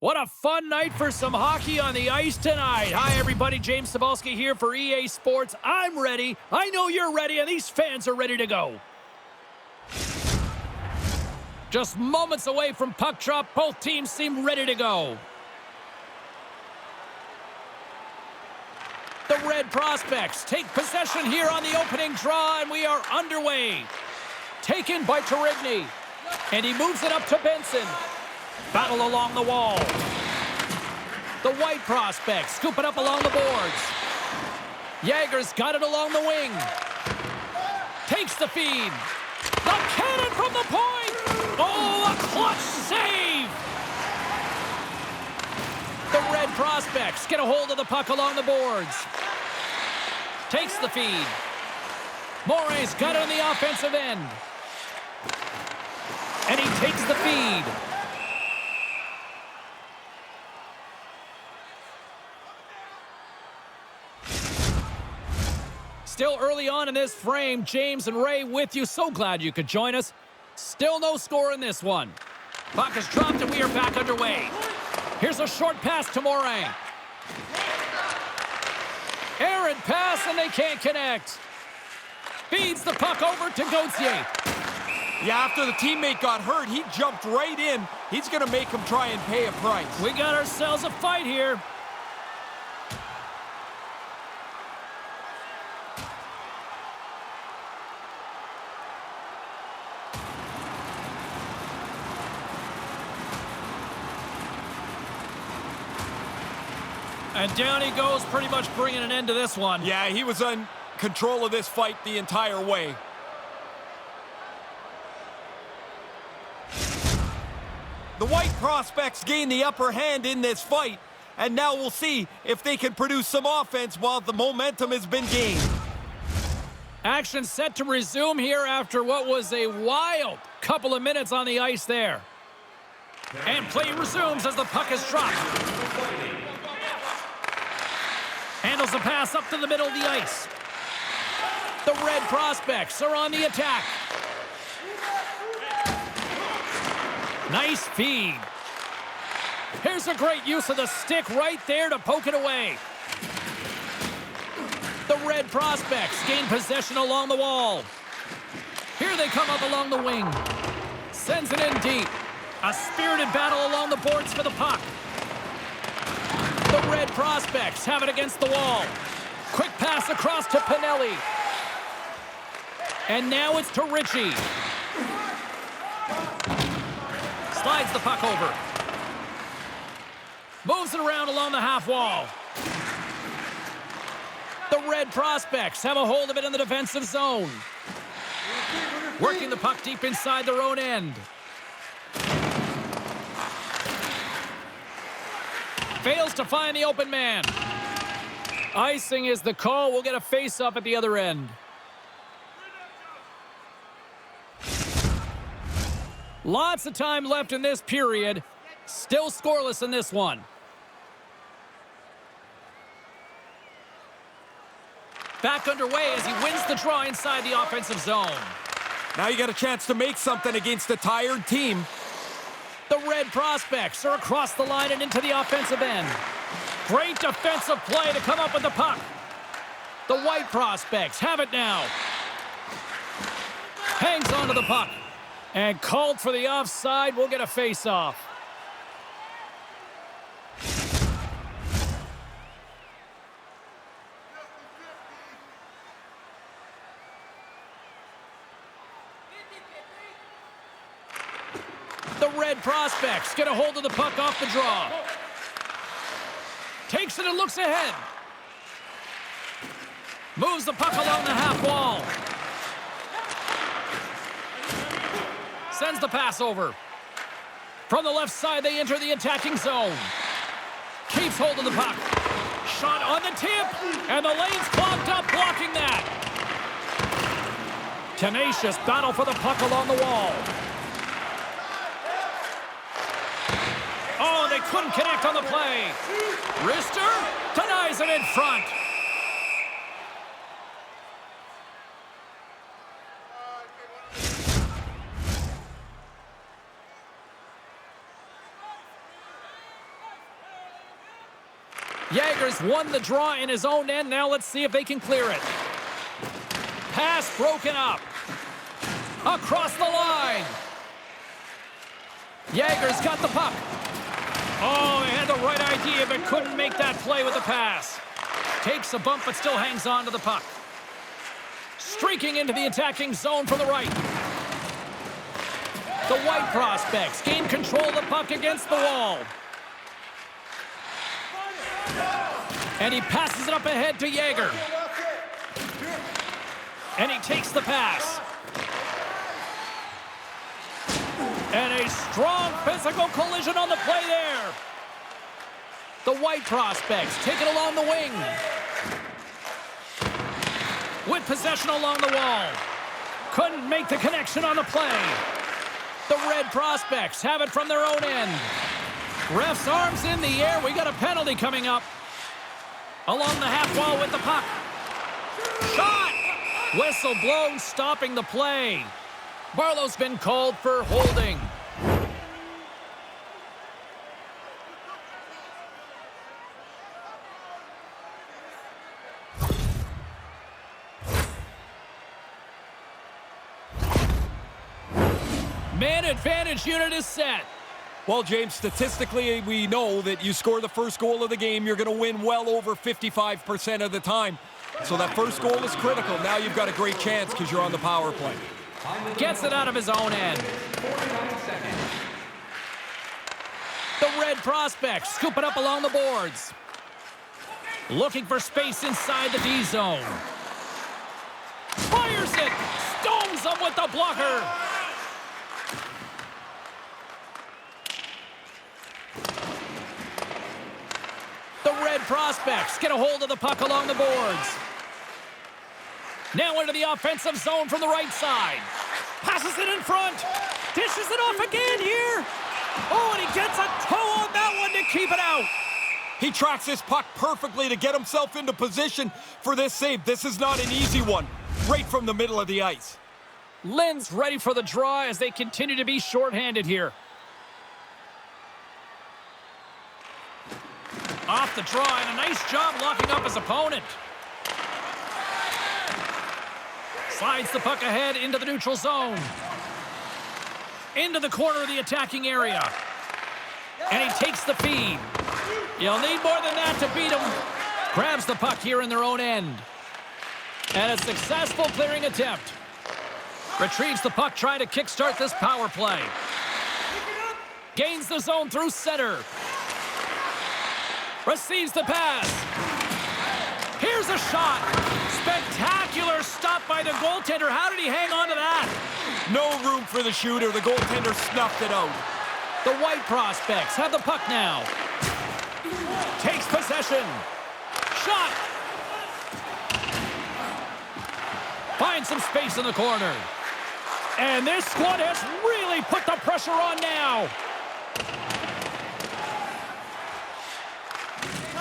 What a fun night for some hockey on the ice tonight. Hi, everybody. James Cebulski here for EA Sports. I'm ready. I know you're ready, and these fans are ready to go. Just moments away from puck drop, both teams seem ready to go. The Red Prospects take possession here on the opening draw, and we are underway. Taken by Tarigny, and he moves it up to Benson. Battle along the wall. The White Prospects scoop it up along the boards. Jager's got it along the wing. Takes the feed. The cannon from the point. Oh, a clutch save. The Red Prospects get a hold of the puck along the boards. Takes the feed. Morey's got it on the offensive end. And he takes the feed. Still early on in this frame, James and Ray with you. So glad you could join us. Still no score in this one. Puck is dropped and we are back underway. Here's a short pass to Morey. Errant pass and they can't connect. Feeds the puck over to Gauthier. Yeah, after the teammate got hurt, he jumped right in. He's going to make him try and pay a price. We got ourselves a fight here. And down he goes, pretty much bringing an end to this one. Yeah, he was in control of this fight the entire way. The White Prospects gain the upper hand in this fight, and now we'll see if they can produce some offense while the momentum has been gained. Action set to resume here after what was a wild couple of minutes on the ice there. And play resumes as the puck is dropped. Handles the pass up to the middle of the ice. The Red Prospects are on the attack. Nice feed. Here's a great use of the stick right there to poke it away. The Red Prospects gain possession along the wall. Here they come up along the wing. Sends it in deep. A spirited battle along the boards for the puck. The Red Prospects have it against the wall. Quick pass across to Pinelli. And now it's to Ritchie. Slides the puck over. Moves it around along the half wall. The Red Prospects have a hold of it in the defensive zone. Working the puck deep inside their own end. Fails to find the open man. Icing is the call. We'll get a face-off at the other end. Lots of time left in this period. Still scoreless in this one. Back underway as he wins the draw inside the offensive zone. Now you got a chance to make something against a tired team. The Red Prospects are across the line and into the offensive end. Great defensive play to come up with the puck. The White Prospects have it now. Hangs onto the puck. And called for the offside. We'll get a face-off. The Red Prospects get a hold of the puck off the draw. Takes it and looks ahead. Moves the puck along the half wall. Sends the pass over. From the left side, they enter the attacking zone. Keeps hold of the puck. Shot on the tip, and the lane's clogged up, blocking that. Tenacious battle for the puck along the wall. Oh, they couldn't connect on the play. Rister denies it in front. Jaeger's won the draw in his own end. Now let's see if they can clear it. Pass broken up. Across the line. Jaeger's got the puck. Oh, he had the right idea, but couldn't make that play with the pass. Takes a bump, but still hangs on to the puck. Streaking into the attacking zone from the right. The White prospects gain control of the puck against the wall. And he passes it up ahead to Jaeger. And he takes the pass. And a strong physical collision on the play there. The White prospects take it along the wing. With possession along the wall. Couldn't make the connection on the play. The Red prospects have it from their own end. Ref's arms in the air. We got a penalty coming up. Along the half wall with the puck. Shot! Whistle blown, stopping the play. Barlow's been called for holding. Man advantage unit is set. Well, James, statistically, we know that you score the first goal of the game, you're going to win well over 55% of the time. So that first goal is critical. Now you've got a great chance because you're on the power play. Gets it out of his own end. The Red prospects scoop it up along the boards. Looking for space inside the D zone. Fires it. Stones him with the blocker. The Red prospects get a hold of the puck along the boards. Now into the offensive zone from the right side. Passes it in front. Dishes it off again here. Oh, and he gets a toe on that one to keep it out. He tracks this puck perfectly to get himself into position for this save. This is not an easy one. Right from the middle of the ice. Lynn's ready for the draw as they continue to be shorthanded here. Off the draw, and a nice job locking up his opponent. Slides the puck ahead into the neutral zone. Into the corner of the attacking area. And he takes the feed. You'll need more than that to beat him. Grabs the puck here in their own end. And a successful clearing attempt. Retrieves the puck, trying to kickstart this power play. Gains the zone through center. Receives the pass. Here's a shot. Spectacular stop by the goaltender. How did he hang on to that? No room for the shooter. The goaltender snuffed it out. The White prospects have the puck now. Takes possession. Shot. Finds some space in the corner. And this squad has really put the pressure on now.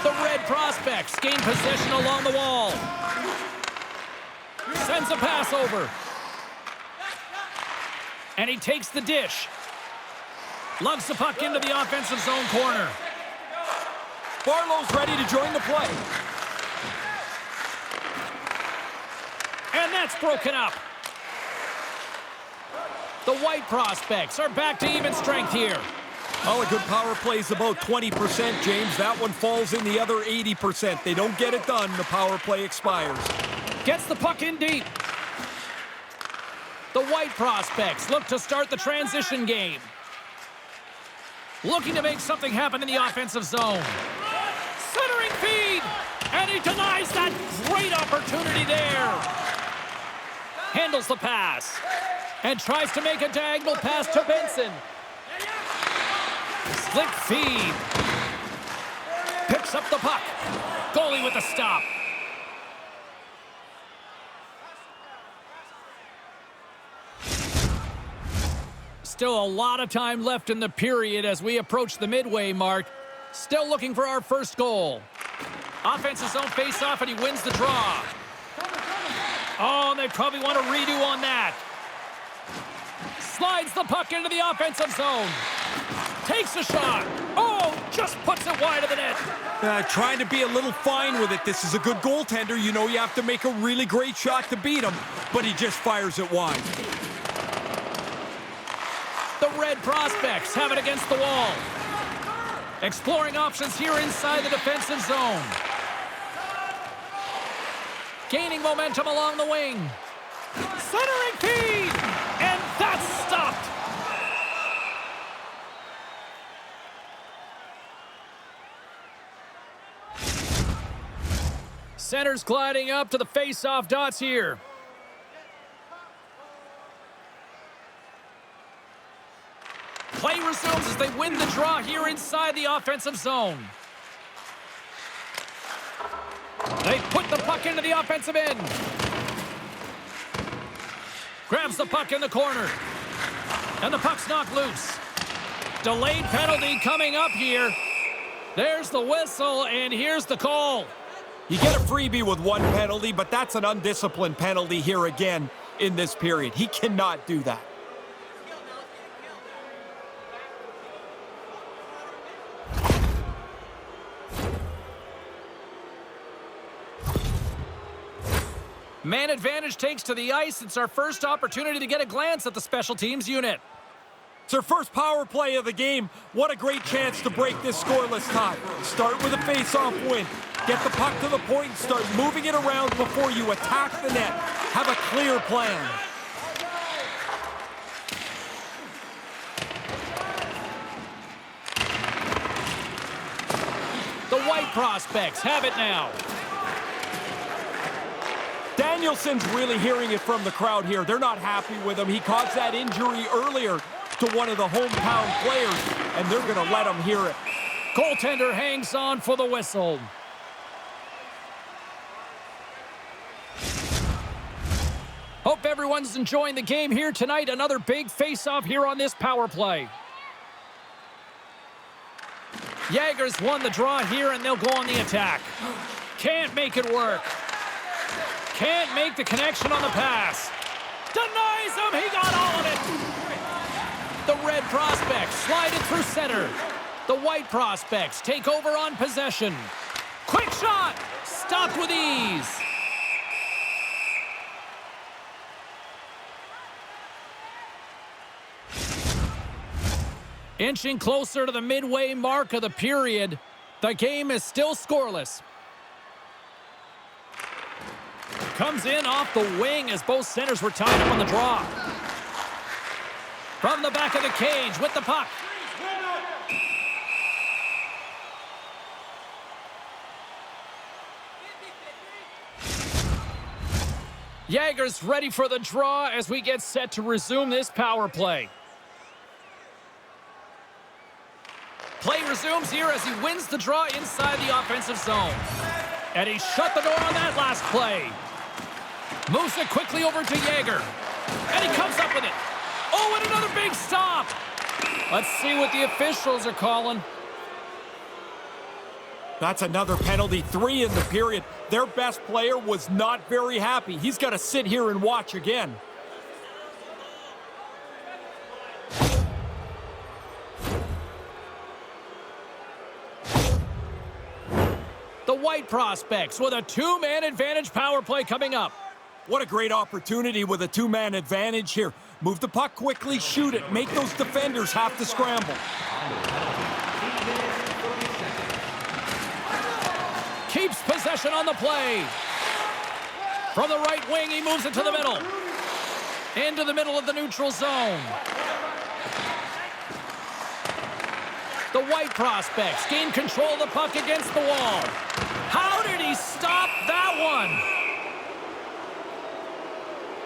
The Red prospects gain possession along the wall. Sends a pass over. And he takes the dish. Lugs the puck into the offensive zone corner. Barlow's ready to join the play. And that's broken up. The White prospects are back to even strength here. Well, a good power play is about 20%, James. That one falls in the other 80%. They don't get it done, the power play expires. Gets the puck in deep. The White prospects look to start the transition game. Looking to make something happen in the offensive zone. Centering feed! And he denies that great opportunity there. Handles the pass. And tries to make a diagonal pass to Benson. Slick feed. Picks up the puck. Goalie with a stop. Still a lot of time left in the period as we approach the midway mark. Still looking for our first goal. Offensive zone face-off, and he wins the draw. Oh, and they probably want a redo on that. Slides the puck into the offensive zone. Takes a shot. Oh, just puts it wide of the net. Trying to be a little fine with it. This is a good goaltender. You know you have to make a really great shot to beat him, but he just fires it wide. The Red Prospects have it against the wall. Exploring options here inside the defensive zone. Gaining momentum along the wing. Centering feed! And that's stopped! Center's gliding up to the face-off dots here. Play resumes as they win the draw here inside the offensive zone. They put the puck into the offensive end. Grabs the puck in the corner. And the puck's knocked loose. Delayed penalty coming up here. There's the whistle, and here's the call. You get a freebie with one penalty, but that's an undisciplined penalty here again in this period. He cannot do that. Man advantage takes to the ice. It's our first opportunity to get a glance at the special teams unit. It's their first power play of the game. What a great chance to break this scoreless tie. Start with a face-off win. Get the puck to the point and start moving it around before you attack the net. Have a clear plan. The White Prospects have it now. Danielson's really hearing it from the crowd here. They're not happy with him. He caused that injury earlier to one of the hometown players, and they're going to let him hear it. Goaltender hangs on for the whistle. Hope everyone's enjoying the game here tonight. Another big face-off here on this power play. Jager's won the draw here, and they'll go on the attack. Can't make it work. Can't make the connection on the pass. Denies him. He got all of it. The Red Prospects slide it through center. The White Prospects take over on possession. Quick shot. Stopped with ease. Inching closer to the midway mark of the period. The game is still scoreless. Comes in off the wing as both centers were tied up on the draw. From the back of the cage with the puck. Jager's ready for the draw as we get set to resume this power play. Play resumes here as he wins the draw inside the offensive zone. And he shut the door on that last play. Moves it quickly over to Jager. And he comes up with it. Oh, and another big stop. Let's see what the officials are calling. That's another penalty, 3 in the period. Their best player was not very happy. He's got to sit here and watch again. The White Prospects with a 2-man advantage power play coming up. What a great opportunity with a 2-man advantage here. Move the puck quickly, shoot it, make those defenders have to scramble. Keeps possession on the play. From the right wing, he moves it to the middle. Into the middle of the neutral zone. The White Prospects gain control of the puck against the wall. How did he stop that one?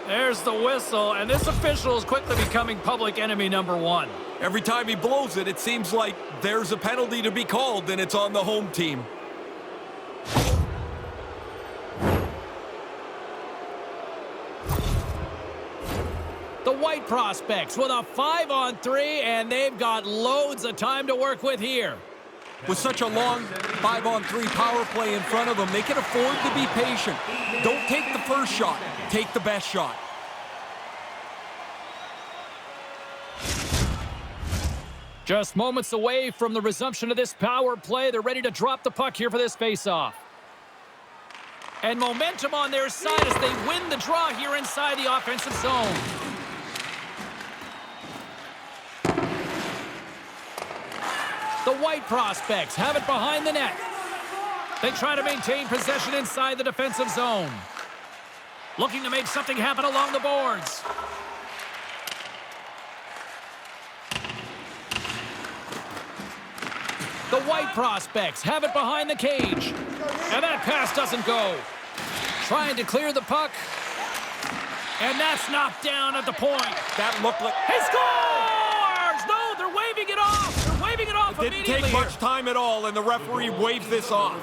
There's the whistle, and this official is quickly becoming public enemy number 1. Every time he blows it, it seems like there's a penalty to be called, and it's on the home team. The White Prospects with a 5-on-3, and they've got loads of time to work with here. With such a long 5-on-3 power play in front of them, they can afford to be patient. Don't take the first shot, take the best shot. Just moments away from the resumption of this power play. They're ready to drop the puck here for this faceoff. And momentum on their side as they win the draw here inside the offensive zone. The White Prospects have it behind the net. They try to maintain possession inside the defensive zone. Looking to make something happen along the boards. The White Prospects have it behind the cage. And that pass doesn't go. Trying to clear the puck. And that's knocked down at the point. That looked like... He scores! No, they're waving it off. They're waving it off It didn't immediately. take much time at all, and the referee waves this off.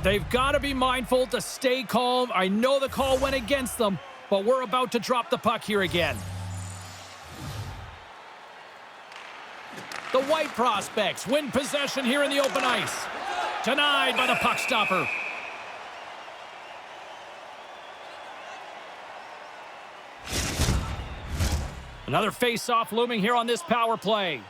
They've got to be mindful to stay calm. I know the call went against them, but we're about to drop the puck here again. The White Prospects win possession here in the open ice. Denied by the puck stopper. Another face-off looming here on this power play.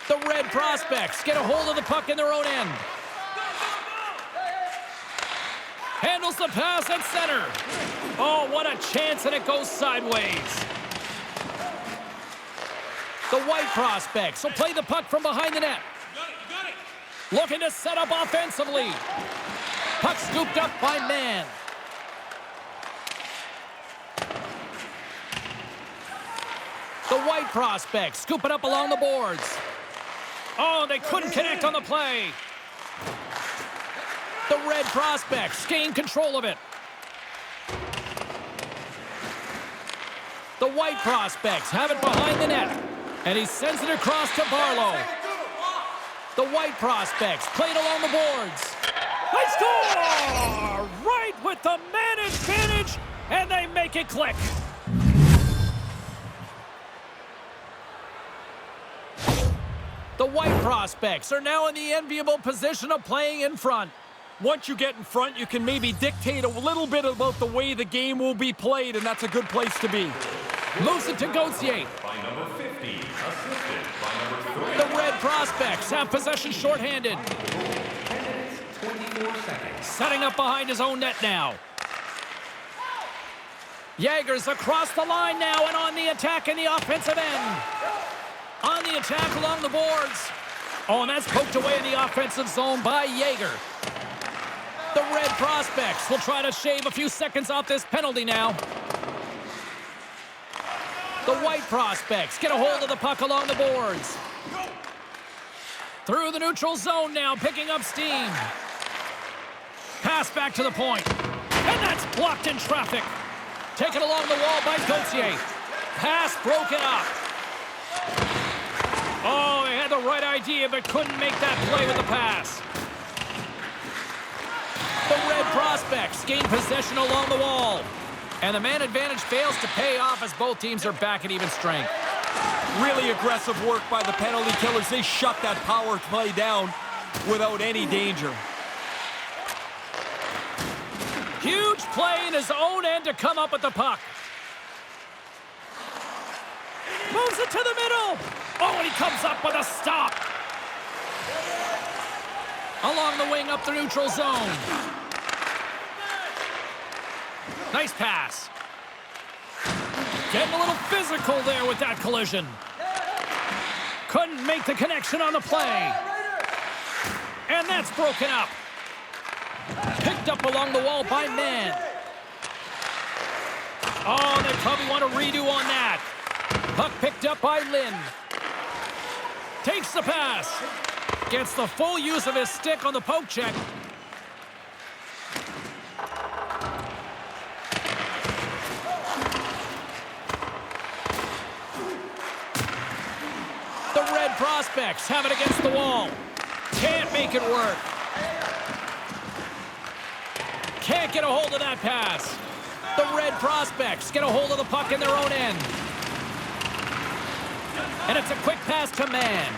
The Red Prospects get a hold of the puck in their own end. Handles the pass at center. Oh, what a chance, and it goes sideways. The White Prospects will play the puck from behind the net. Looking to set up offensively. Puck scooped up by Mann. The White Prospects scoop it up along the boards. Oh, they couldn't connect on the play. The Red Prospects gain control of it. The White Prospects have it behind the net. And he sends it across to Barlow. The White Prospects played along the boards. They score! Right with the man advantage, and they make it click. The White Prospects are now in the enviable position of playing in front. Once you get in front, you can maybe dictate a little bit about the way the game will be played, and that's a good place to be. Moves it to Gauthier. By number 50, assisted by number 3. The Red Prospects have possession shorthanded. 10 minutes, 24 seconds. Setting up behind his own net now. Jaeger's across the line now and on the attack in the offensive end. On the attack along the boards. Oh, and that's poked away in the offensive zone by Jaeger. The Red Prospects will try to shave a few seconds off this penalty now. The White Prospects get a hold of the puck along the boards. Through the neutral zone now, picking up steam. Pass back to the point. And that's blocked in traffic. Taken along the wall by Gauthier. Pass broken up. Oh, they had the right idea, but couldn't make that play with the pass. The Red Prospects gain possession along the wall. And the man advantage fails to pay off as both teams are back at even strength. Really aggressive work by the penalty killers. They shut that power play down without any danger. Huge play in his own end to come up with the puck. Moves it to the middle. Oh, and he comes up with a stop. Along the wing up the neutral zone. Nice pass. Getting a little physical there with that collision. Couldn't make the connection on the play. And that's broken up. Picked up along the wall by Mann. Oh, they probably want to redo on that. Puck picked up by Lynn. Takes the pass. Gets the full use of his stick on the poke check. The Red Prospects have it against the wall. Can't make it work. Can't get a hold of that pass. The Red Prospects get a hold of the puck in their own end. And it's a quick pass to man.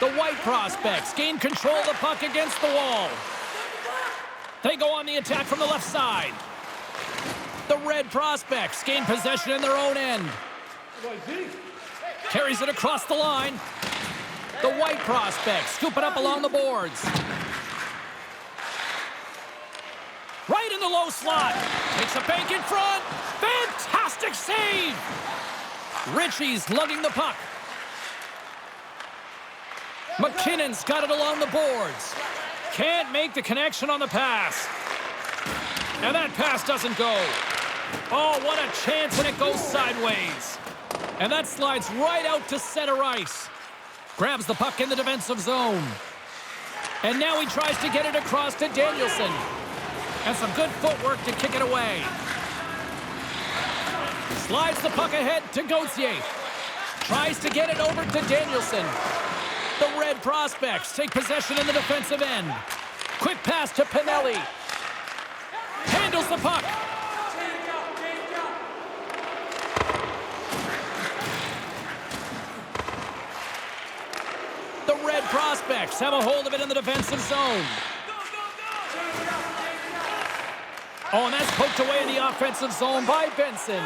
The White prospects gain control of the puck against the wall. They go on the attack from the left side. The Red prospects gain possession in their own end. Carries it across the line. The White prospects scoop it up along the boards. Right in the low slot. Takes a bank in front. Fantastic save. Ritchie's lugging the puck. McKinnon's got it along the boards. Can't make the connection on the pass. And that pass doesn't go. Oh, what a chance, and it goes sideways. And that slides right out to center ice. Grabs the puck in the defensive zone. And now he tries to get it across to Danielson. And some good footwork to kick it away. Slides the puck ahead to Gauthier. Tries to get it over to Danielson. The Red prospects take possession in the defensive end. Quick pass to Pinelli. Handles the puck. The Red prospects have a hold of it in the defensive zone. Oh, and that's poked away in the offensive zone by Benson.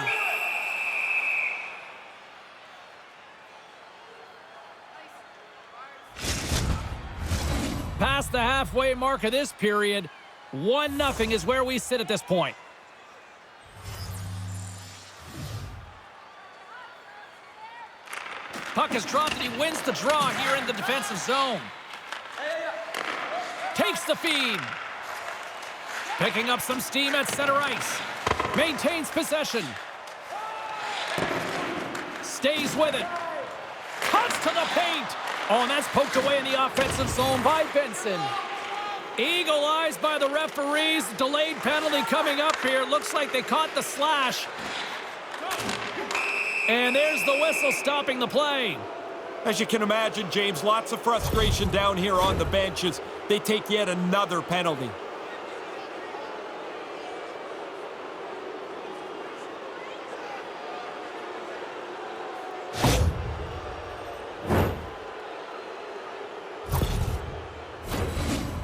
Past the halfway mark of this period, 1-0 is where we sit at this point. Puck is dropped and he wins the draw here in the defensive zone. Takes the feed. Picking up some steam at center ice. Maintains possession. Stays with it. Cuts to the paint. Oh, and that's poked away in the offensive zone by Benson. Eagle eyes by the referees. Delayed penalty coming up here. Looks like they caught the slash. And there's the whistle stopping the play. As you can imagine, James, lots of frustration down here on the benches. They take yet another penalty.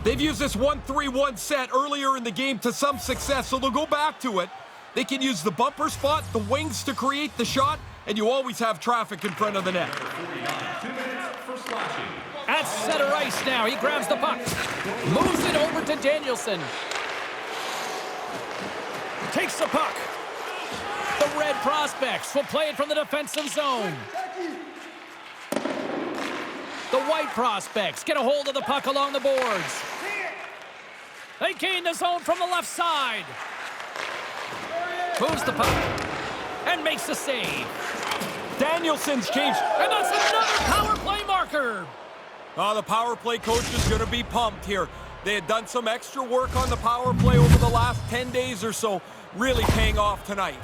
They've used this 1-3-1 set earlier in the game to some success, so they'll go back to it. They can use the bumper spot, the wings to create the shot, and you always have traffic in front of the net. 2 minutes for slashing. At center ice now. He grabs the puck. Moves it over to Danielson. Takes the puck. The Red prospects will play it from the defensive zone. The White prospects get a hold of the puck along the boards. They gain the zone from the left side. Moves the puck and makes the save. Danielson's changed. And that's another power play marker. Oh, the power play coach is going to be pumped here. They had done some extra work on the power play over the last 10 days or so, really paying off tonight.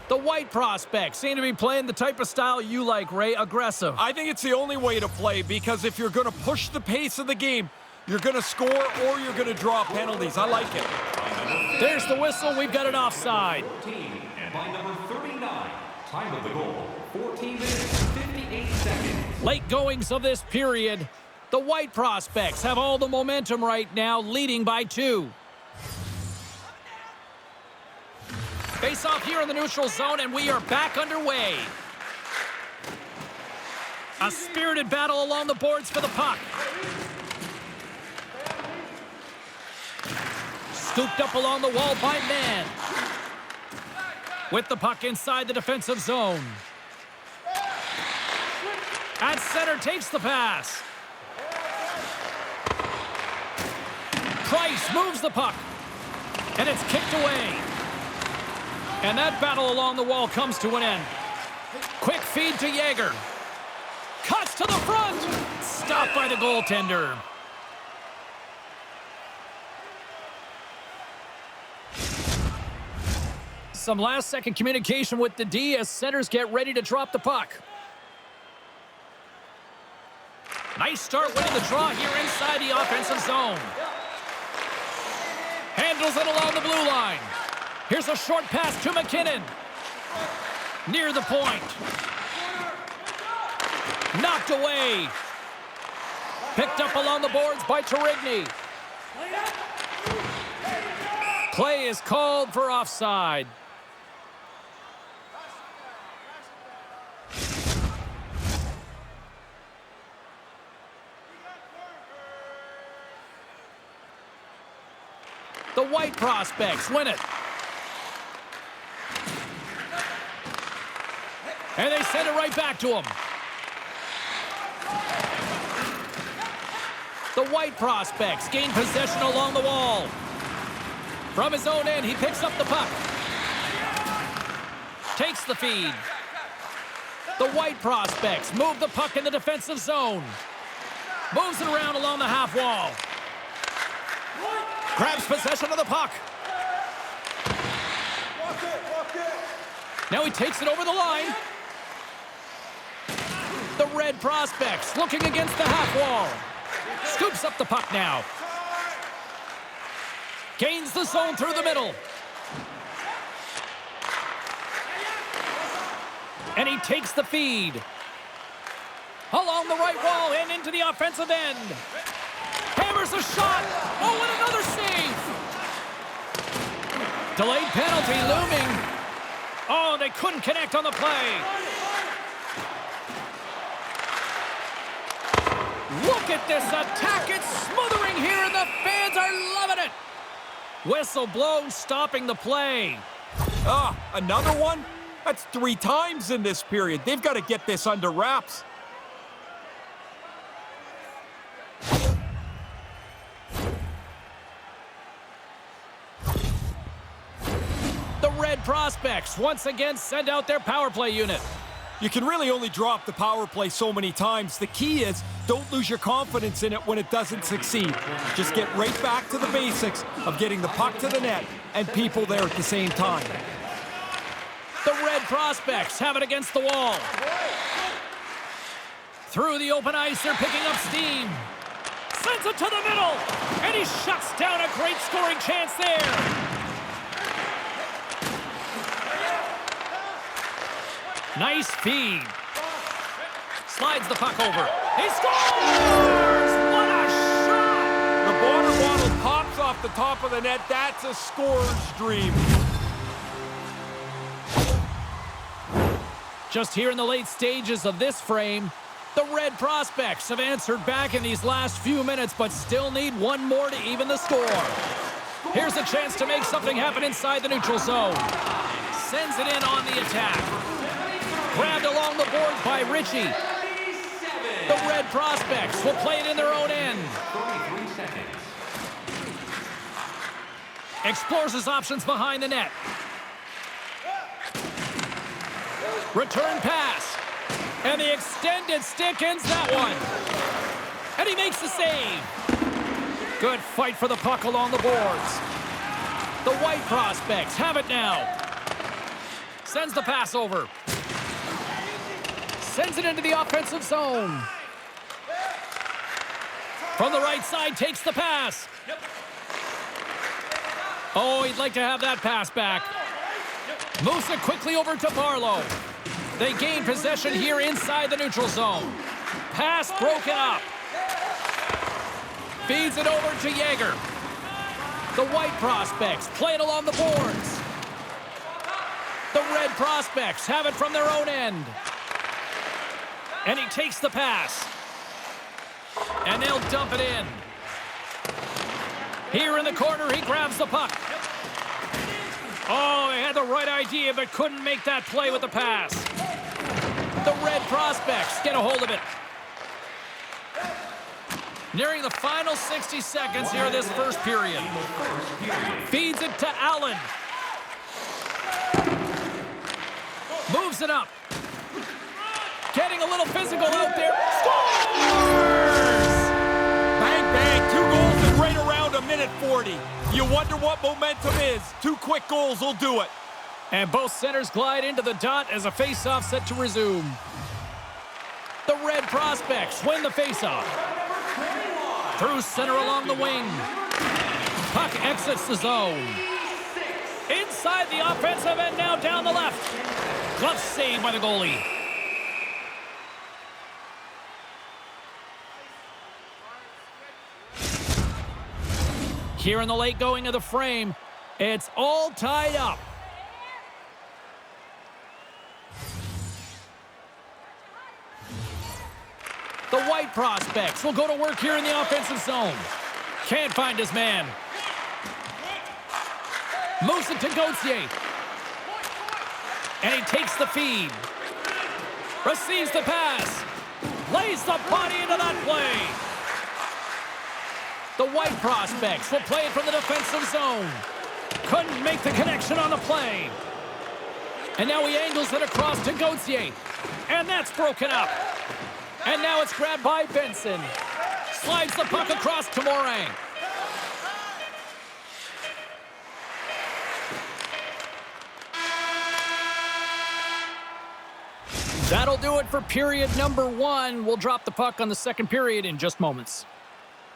The White prospects seem to be playing the type of style you like, Ray, aggressive. I think it's the only way to play, because if you're going to push the pace of the game, you're going to score or you're going to draw penalties. I like it. There's the whistle. We've got it offside. 14, and by number 39, time of the goal, 14 minutes, 58 seconds. Late goings of this period. The White prospects have all the momentum right now, leading by 2. Face off here in the neutral zone, and we are back underway. A spirited battle along the boards for the puck. Scooped up along the wall by Man. With the puck inside the defensive zone. At center, takes the pass. Price moves the puck. And it's kicked away. And that battle along the wall comes to an end. Quick feed to Yeager. Cuts to the front. Stopped by the goaltender. Some last-second communication with the D as centers get ready to drop the puck. Nice start winning the draw here inside the offensive zone. Handles it along the blue line. Here's a short pass to McKinnon. Near the point. Knocked away. Picked up along the boards by Torigny. Play is called for offside. The White Prospects win it. And they send it right back to him. The White Prospects gain possession along the wall. From his own end, he picks up the puck. Takes the feed. The White Prospects move the puck in the defensive zone. Moves it around along the half wall. Grabs possession of the puck. Now he takes it over the line. The Red Prospects looking against the half wall. Scoops up the puck now. Gains the zone through the middle. And he takes the feed. Along the right wall and into the offensive end. Hammers a shot. Oh, and another save. Delayed penalty looming. Oh, they couldn't connect on the play. Look at this attack. It's smothering here, and the fans are loving it. Whistle blown, stopping the play. Another one? That's 3 times in this period. They've got to get this under wraps. The Red Prospects once again send out their power play unit. You can really only drop the power play so many times. The key is don't lose your confidence in it when it doesn't succeed. Just get right back to the basics of getting the puck to the net and people there at the same time. The Red Prospects have it against the wall. Through the open ice, they're picking up steam. Sends it to the middle, and he shuts down a great scoring chance there. Nice feed. Slides the puck over. He scores! What a shot! The water bottle pops off the top of the net. That's a scorer's dream. Just here in the late stages of this frame, the Red Prospects have answered back in these last few minutes, but still need one more to even the score. Here's a chance to make something happen inside the neutral zone. Sends it in on the attack. Grabbed along the board by Ritchie. The Red Prospects will play it in their own end. 33 seconds. Explores his options behind the net. Return pass. And the extended stick ends that one. And he makes the save. Good fight for the puck along the boards. The White Prospects have it now. Sends the pass over. Sends it into the offensive zone. From the right side, takes the pass. Oh, he'd like to have that pass back. Moves it quickly over to Barlow. They gain possession here inside the neutral zone. Pass broken up. Feeds it over to Yeager. The White Prospects play it along the boards. The Red Prospects have it from their own end. And he takes the pass. And they'll dump it in. Here in the corner, he grabs the puck. Oh, he had the right idea, but couldn't make that play with the pass. The Red Prospects get a hold of it. Nearing the final 60 seconds here of this first period. Feeds it to Allen. Moves it up. Getting a little physical out there. Scores! Bang, bang. 2 goals in right around a minute 40. You wonder what momentum is. 2 quick goals will do it. And both centers glide into the dot as a face-off set to resume. The Red Prospects win the face-off. Through center along the wing. Puck exits the zone. Inside inside the offensive end, now down the left. Glove save by the goalie. Here in the late going of the frame, it's all tied up. The White prospects will go to work here in the offensive zone. Can't find his man. Moves it to Gauthier. And he takes the feed. Receives the pass. Lays the body into that play. The White prospects will play it from the defensive zone. Couldn't make the connection on the play. And now he angles it across to Gauthier. And that's broken up. And now it's grabbed by Benson. Slides the puck across to Morin. That'll do it for period number 1. We'll drop the puck on the second period in just moments.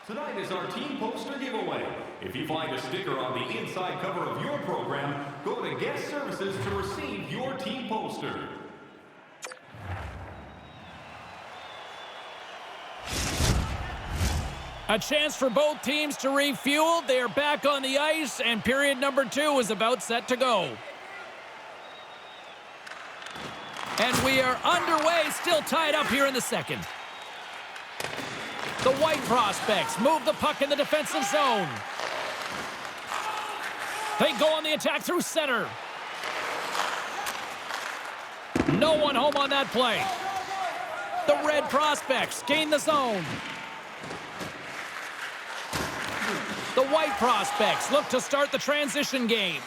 Tonight is our team poster giveaway. If you find a sticker on the inside cover of your program, go to Guest Services to receive your team poster. A chance for both teams to refuel. They are back on the ice, and period number 2 is about set to go. And we are underway, still tied up here in the second. The White prospects move the puck in the defensive zone. They go on the attack through center. No one home on that play. The Red prospects gain the zone. The White prospects look to start the transition game.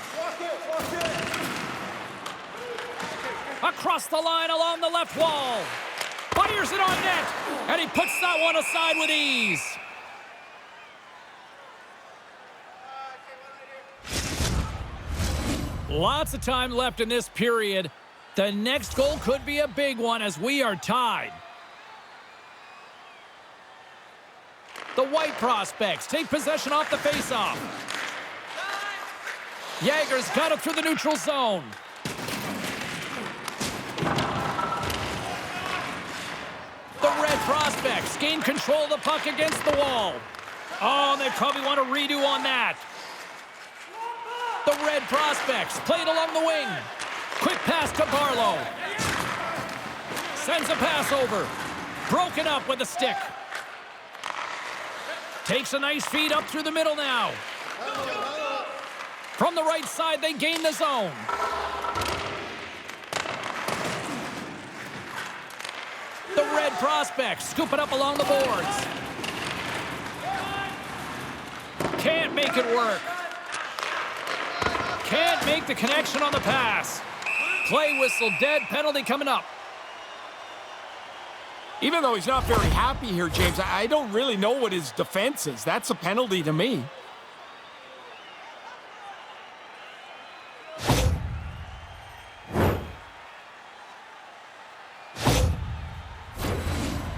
Across the line along the left wall. Fires it on net, and he puts that one aside with ease. Lots of time left in this period. The next goal could be a big one as we are tied. The White prospects take possession off the faceoff. Jaeger's got it through the neutral zone. The Red prospects gain control of the puck against the wall. Oh, they probably want a redo on that. The Red prospects played along the wing. Quick pass to Barlow. Sends a pass over. Broken up with a stick. Takes a nice feed up through the middle now. From the right side, they gain the zone. The Red prospects scoop it up along the boards. Can't make it work. Can't make the connection on the pass. Play whistle dead, penalty coming up. Even though he's not very happy here, James, I don't really know what his defense is. That's a penalty to me.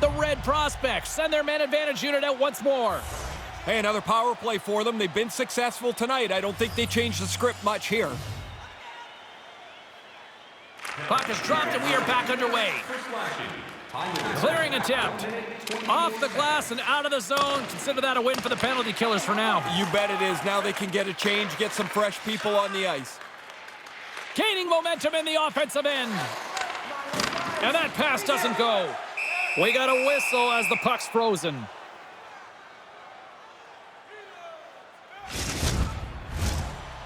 The Red prospects send their man advantage unit out once more. Hey, another power play for them. They've been successful tonight. I don't think they changed the script much here. Puck is dropped and we are back underway. Clearing attempt. Off the glass and out of the zone. Consider that a win for the penalty killers for now. You bet it is. Now they can get a change, get some fresh people on the ice. Gaining momentum in the offensive end. And that pass doesn't go. We got a whistle as the puck's frozen.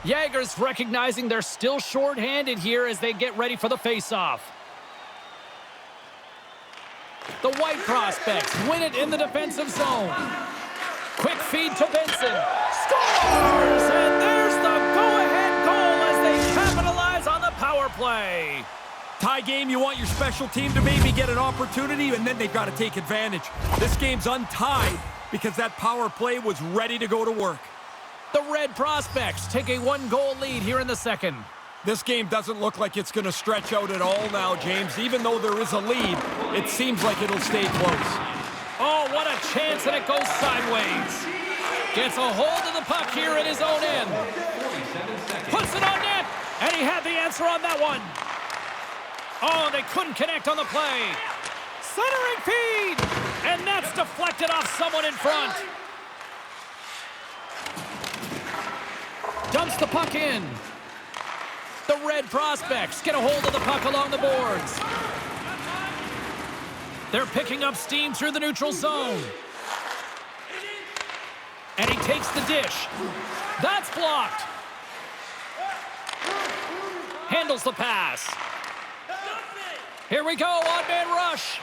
Jaeger's recognizing they're still short-handed here as they get ready for the face-off. The White prospects win it in the defensive zone. Quick feed to Benson. Scores! And there's the go-ahead goal as they capitalize on the power play. Tie game, you want your special team to maybe get an opportunity, and then they've got to take advantage. This game's untied because that power play was ready to go to work. The Red prospects take a 1-goal lead here in the second. This game doesn't look like it's going to stretch out at all now, James. Even though there is a lead, it seems like it'll stay close. Oh, what a chance, and it goes sideways. Gets a hold of the puck here in his own end. Puts it on net. And he had the answer on that one. Oh, they couldn't connect on the play. Centering feed. And that's deflected off someone in front. Dumps the puck in. The Red Prospects get a hold of the puck along the boards. They're picking up steam through the neutral zone. And he takes the dish. That's blocked. Handles the pass. Here we go, odd-man rush.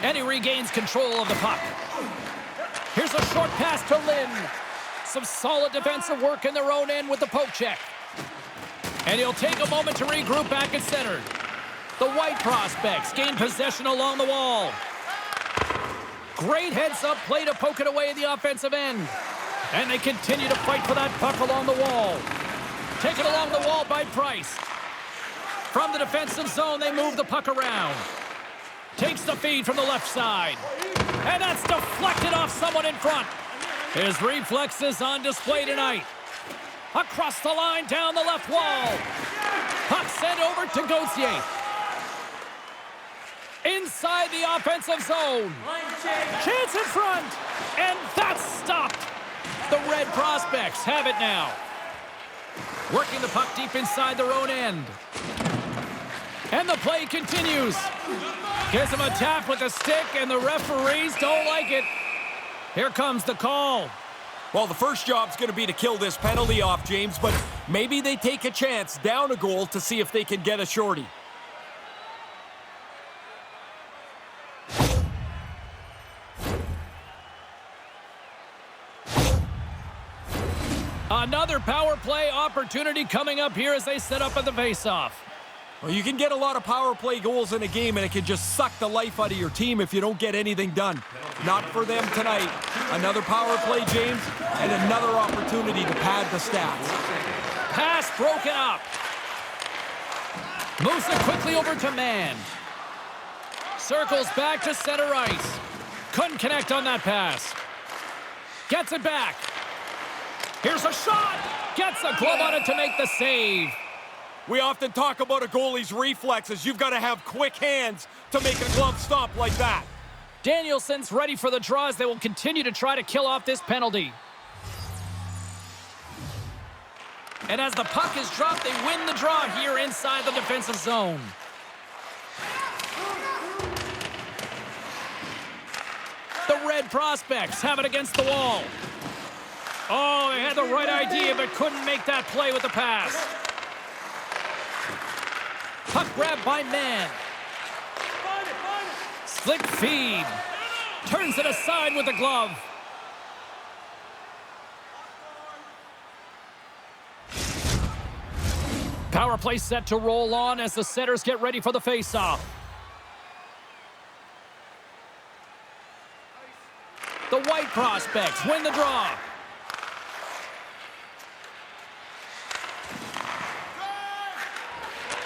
And he regains control of the puck. Here's a short pass to Lynn. Some solid defensive work in their own end with the poke check. And he'll take a moment to regroup back at center. The White Prospects gain possession along the wall. Great heads-up play to poke it away at the offensive end. And they continue to fight for that puck along the wall. Taken along the wall by Price. From the defensive zone, they move the puck around. Takes the feed from the left side. And that's deflected off someone in front. His reflexes on display tonight. Across the line, down the left wall. Puck sent over to Gauthier. Inside the offensive zone. Chance in front. And that's stopped. The Red Prospects have it now. Working the puck deep inside their own end. And the play continues. Gives him a tap with a stick, and the referees don't like it. Here comes the call. Well, the first job's going to be to kill this penalty off, James, but maybe they take a chance down a goal to see if they can get a shorty. Another power play opportunity coming up here as they set up at the faceoff. Well, you can get a lot of power play goals in a game, and it can just suck the life out of your team if you don't get anything done. Not for them tonight. Another power play, James, and another opportunity to pad the stats. Pass broken up. Moves it quickly over to Mann. Circles back to center ice. Couldn't connect on that pass. Gets it back. Here's a shot. Gets a glove on it to make the save. We often talk about a goalie's reflexes. You've got to have quick hands to make a glove stop like that. Danielson's ready for the draw as they will continue to try to kill off this penalty. And as the puck is dropped, they win the draw here inside the defensive zone. The Red Prospects have it against the wall. Oh, they had the right idea, but couldn't make that play with the pass. Puck grab by Mann. Slick feed. Turns it aside with the glove. Power play set to roll on as the setters get ready for the faceoff. The White Prospects win the draw.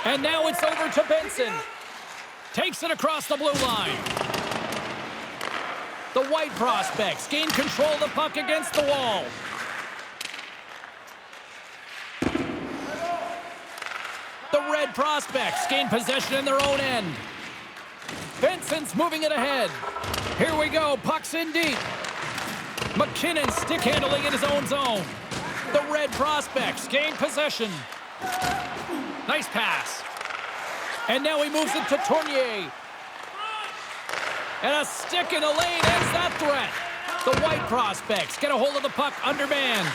And now it's over to Benson. Takes it across the blue line. The White Prospects gain control of the puck against the wall. The Red Prospects gain possession in their own end. Benson's moving it ahead. Here we go, puck's in deep. McKinnon stick handling in his own zone. The Red Prospects gain possession. Nice pass. And now he moves it to Tournier. And a stick in the lane ends that threat. The White Prospects get a hold of the puck undermanned.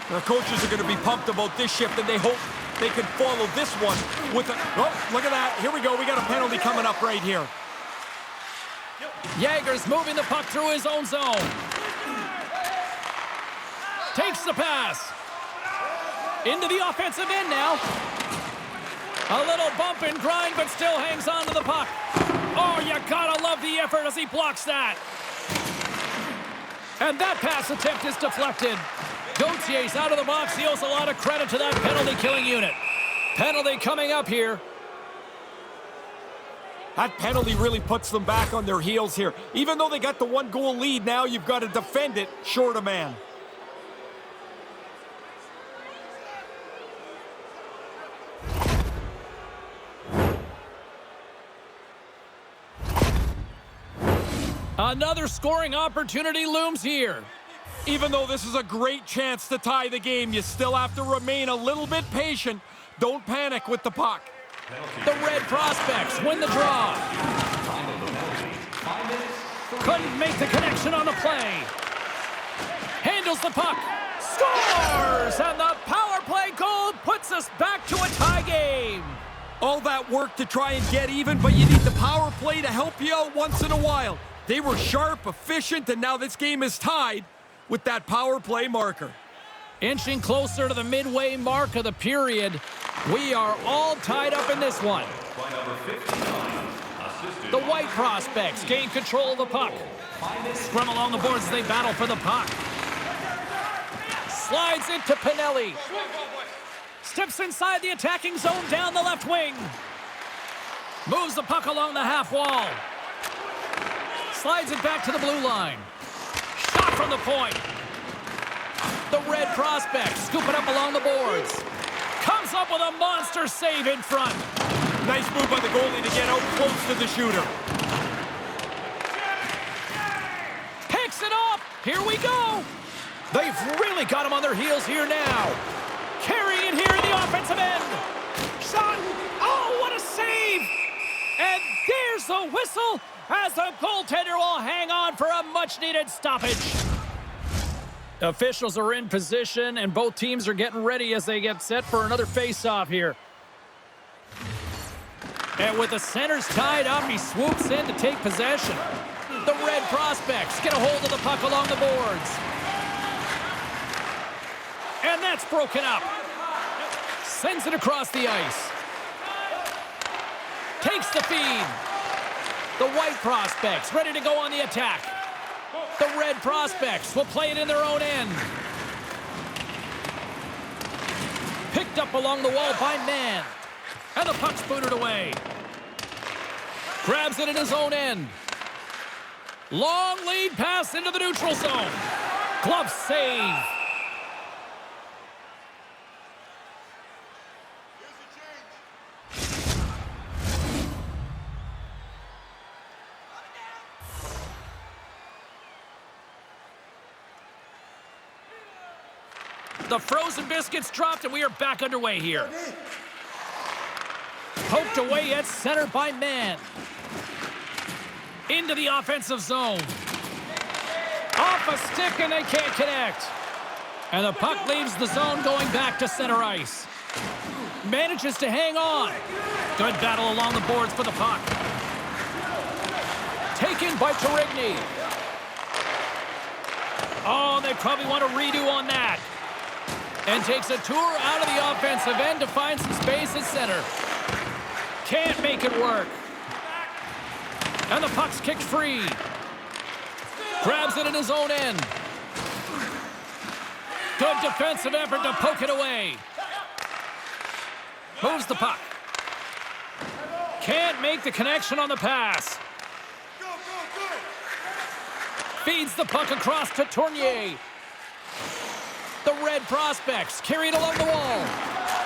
The coaches are going to be pumped about this shift, and they hope they can follow this one with a... Oh, look at that. Here we go. We got a penalty coming up right here. Yager's moving the puck through his own zone. Takes the pass. Into the offensive end now. A little bump and grind, but still hangs on to the puck. Oh, you gotta love the effort as he blocks that. And that pass attempt is deflected. Gauthier's out of the box. He owes a lot of credit to that penalty-killing unit. Penalty coming up here. That penalty really puts them back on their heels here. Even though they got the one-goal lead, now you've got to defend it short of man. Another scoring opportunity looms here. Even though this is a great chance to tie the game, you still have to remain a little bit patient. Don't panic with the puck. The Red Prospects win the draw. Couldn't make the connection on the play. Handles the puck. Scores! And the power play goal puts us back to a tie game. All that work to try and get even, but you need the power play to help you out once in a while. They were sharp, efficient, and now this game is tied with that power play marker. Inching closer to the midway mark of the period. We are all tied up in this one. The White Prospects gain control of the puck. Scrum along the boards as they battle for the puck. Slides into Pinelli. Steps inside the attacking zone down the left wing. Moves the puck along the half wall. Slides it back to the blue line. Shot from the point. The Red Prospects scoop it up along the boards. Comes up with a monster save in front. Nice move by the goalie to get out close to the shooter. Picks it up. Here we go. They've really got him on their heels here now. Carrying it here in the offensive end. Shot. Oh, what a save. And there's the whistle as the goaltender will hang on for a much-needed stoppage. Officials are in position, and both teams are getting ready as they get set for another face-off here. And with the centers tied up, he swoops in to take possession. The Red Prospects get a hold of the puck along the boards. And that's broken up. Sends it across the ice. Takes the feed. The White Prospects ready to go on the attack. The Red Prospects will play it in their own end. Picked up along the wall by Mann. And the puck's booted away. Grabs it in his own end. Long lead pass into the neutral zone. Glove save. The frozen biscuits dropped, and we are back underway here. Poked away at center by Mann. Into the offensive zone. Off a stick, and they can't connect. And the puck leaves the zone going back to center ice. Manages to hang on. Good battle along the boards for the puck. Taken by Torigny. Oh, they probably want a redo on that. And takes a tour out of the offensive end to find some space at center. Can't make it work. And the puck's kicked free. Grabs it in his own end. Good defensive effort to poke it away. Moves the puck. Can't make the connection on the pass. Feeds the puck across to Tournier. The Red Prospects carry it along the wall.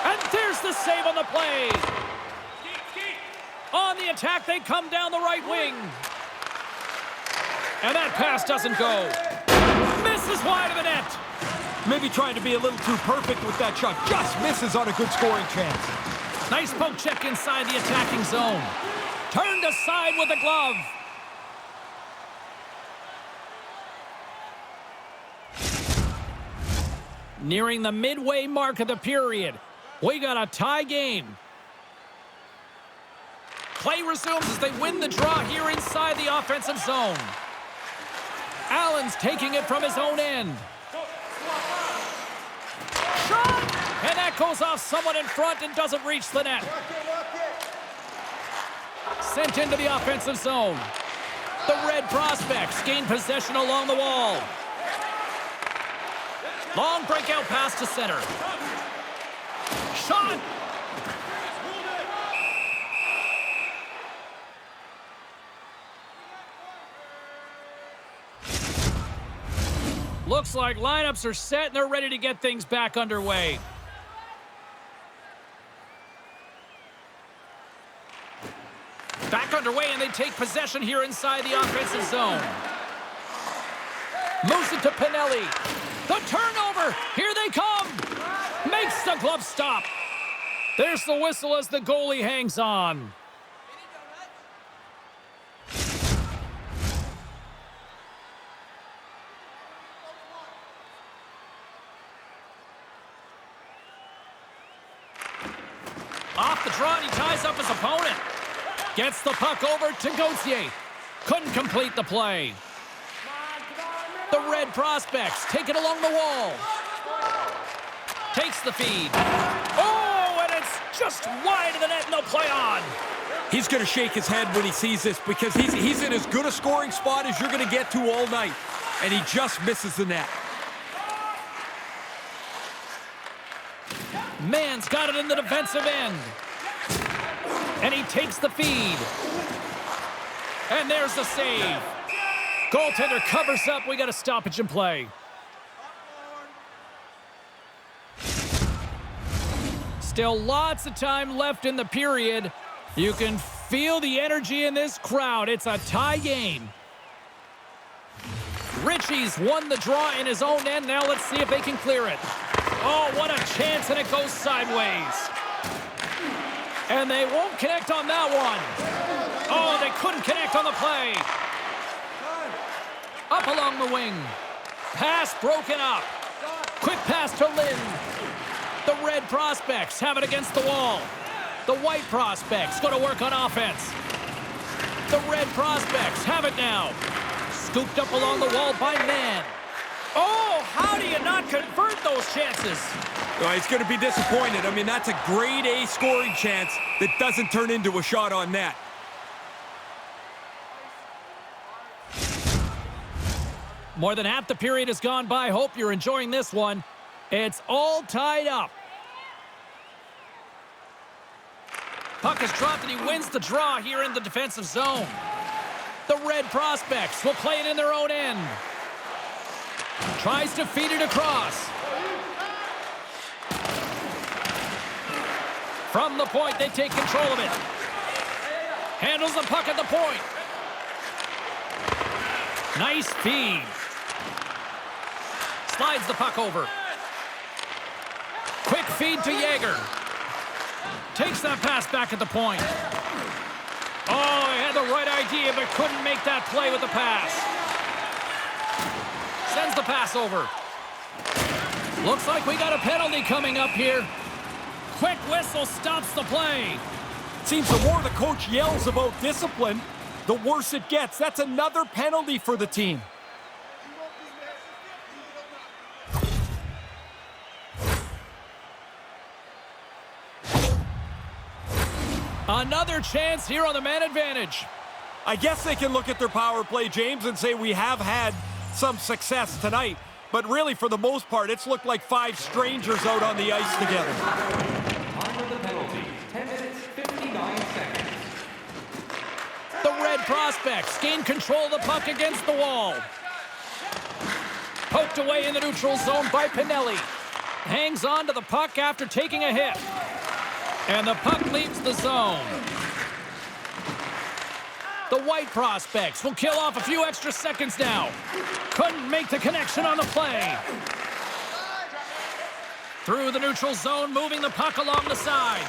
And there's the save on the play. On the attack, they come down the right wing. And that pass doesn't go. Misses wide of the net. Maybe trying to be a little too perfect with that shot. Just misses on a good scoring chance. Nice poke check inside the attacking zone. Turned aside with a glove. Nearing the midway mark of the period. We got a tie game. Play resumes as they win the draw here inside the offensive zone. Allen's taking it from his own end. Shot! And that goes off someone in front and doesn't reach the net. Sent into the offensive zone. The Red Prospects gain possession along the wall. Long breakout pass to center. Shot! Looks like lineups are set and they're ready to get things back underway. Back underway, and they take possession here inside the offensive zone. Moves it to Pinelli. The turnover. Here they come. Makes the glove stop. There's the whistle as the goalie hangs on. Off the draw, and he ties up his opponent. Gets the puck over to Gauthier. Couldn't complete the play. The Red Prospects take it along the wall. Takes the feed. Oh, and it's just wide of the net, and they'll play on. He's going to shake his head when he sees this because he's in as good a scoring spot as you're going to get to all night. And he just misses the net. Mann's got it in the defensive end. And he takes the feed. And there's the save. Goaltender covers up. We got a stoppage in play. Still lots of time left in the period. You can feel the energy in this crowd. It's a tie game. Ritchie's won the draw in his own end. Now let's see if they can clear it. Oh, what a chance, and it goes sideways. And they won't connect on that one. Oh, they couldn't connect on the play. Up along the wing. Pass broken up. Quick pass to Lind. The Red Prospects have it against the wall. The White Prospects go to work on offense. The Red Prospects have it now. Scooped up along the wall by Mann. Oh, how do you not convert those chances? Well, he's going to be disappointed. I mean, that's a grade A scoring chance that doesn't turn into a shot on net. More than half the period has gone by. Hope you're enjoying this one. It's all tied up. Puck is dropped, and he wins the draw here in the defensive zone. The Red Prospects will play it in their own end. Tries to feed it across. From the point, they take control of it. Handles the puck at the point. Nice feed. Slides the puck over. Quick feed to Yeager. Takes that pass back at the point. Oh, he had the right idea, but couldn't make that play with the pass. Sends the pass over. Looks like we got a penalty coming up here. Quick whistle stops the play. Seems the more the coach yells about discipline, the worse it gets. That's another penalty for the team. Another chance here on the man advantage. I guess they can look at their power play, James, and say we have had some success tonight. But really, for the most part, it's looked like five strangers out on the ice together. Time of the penalty, 10 minutes, 59 seconds. The Red Prospects gain control of the puck against the wall. Poked away in the neutral zone by Pinelli. Hangs on to the puck after taking a hit. And the puck leaves the zone. The White Prospects will kill off a few extra seconds now. Couldn't make the connection on the play. Through the neutral zone, moving the puck along the side.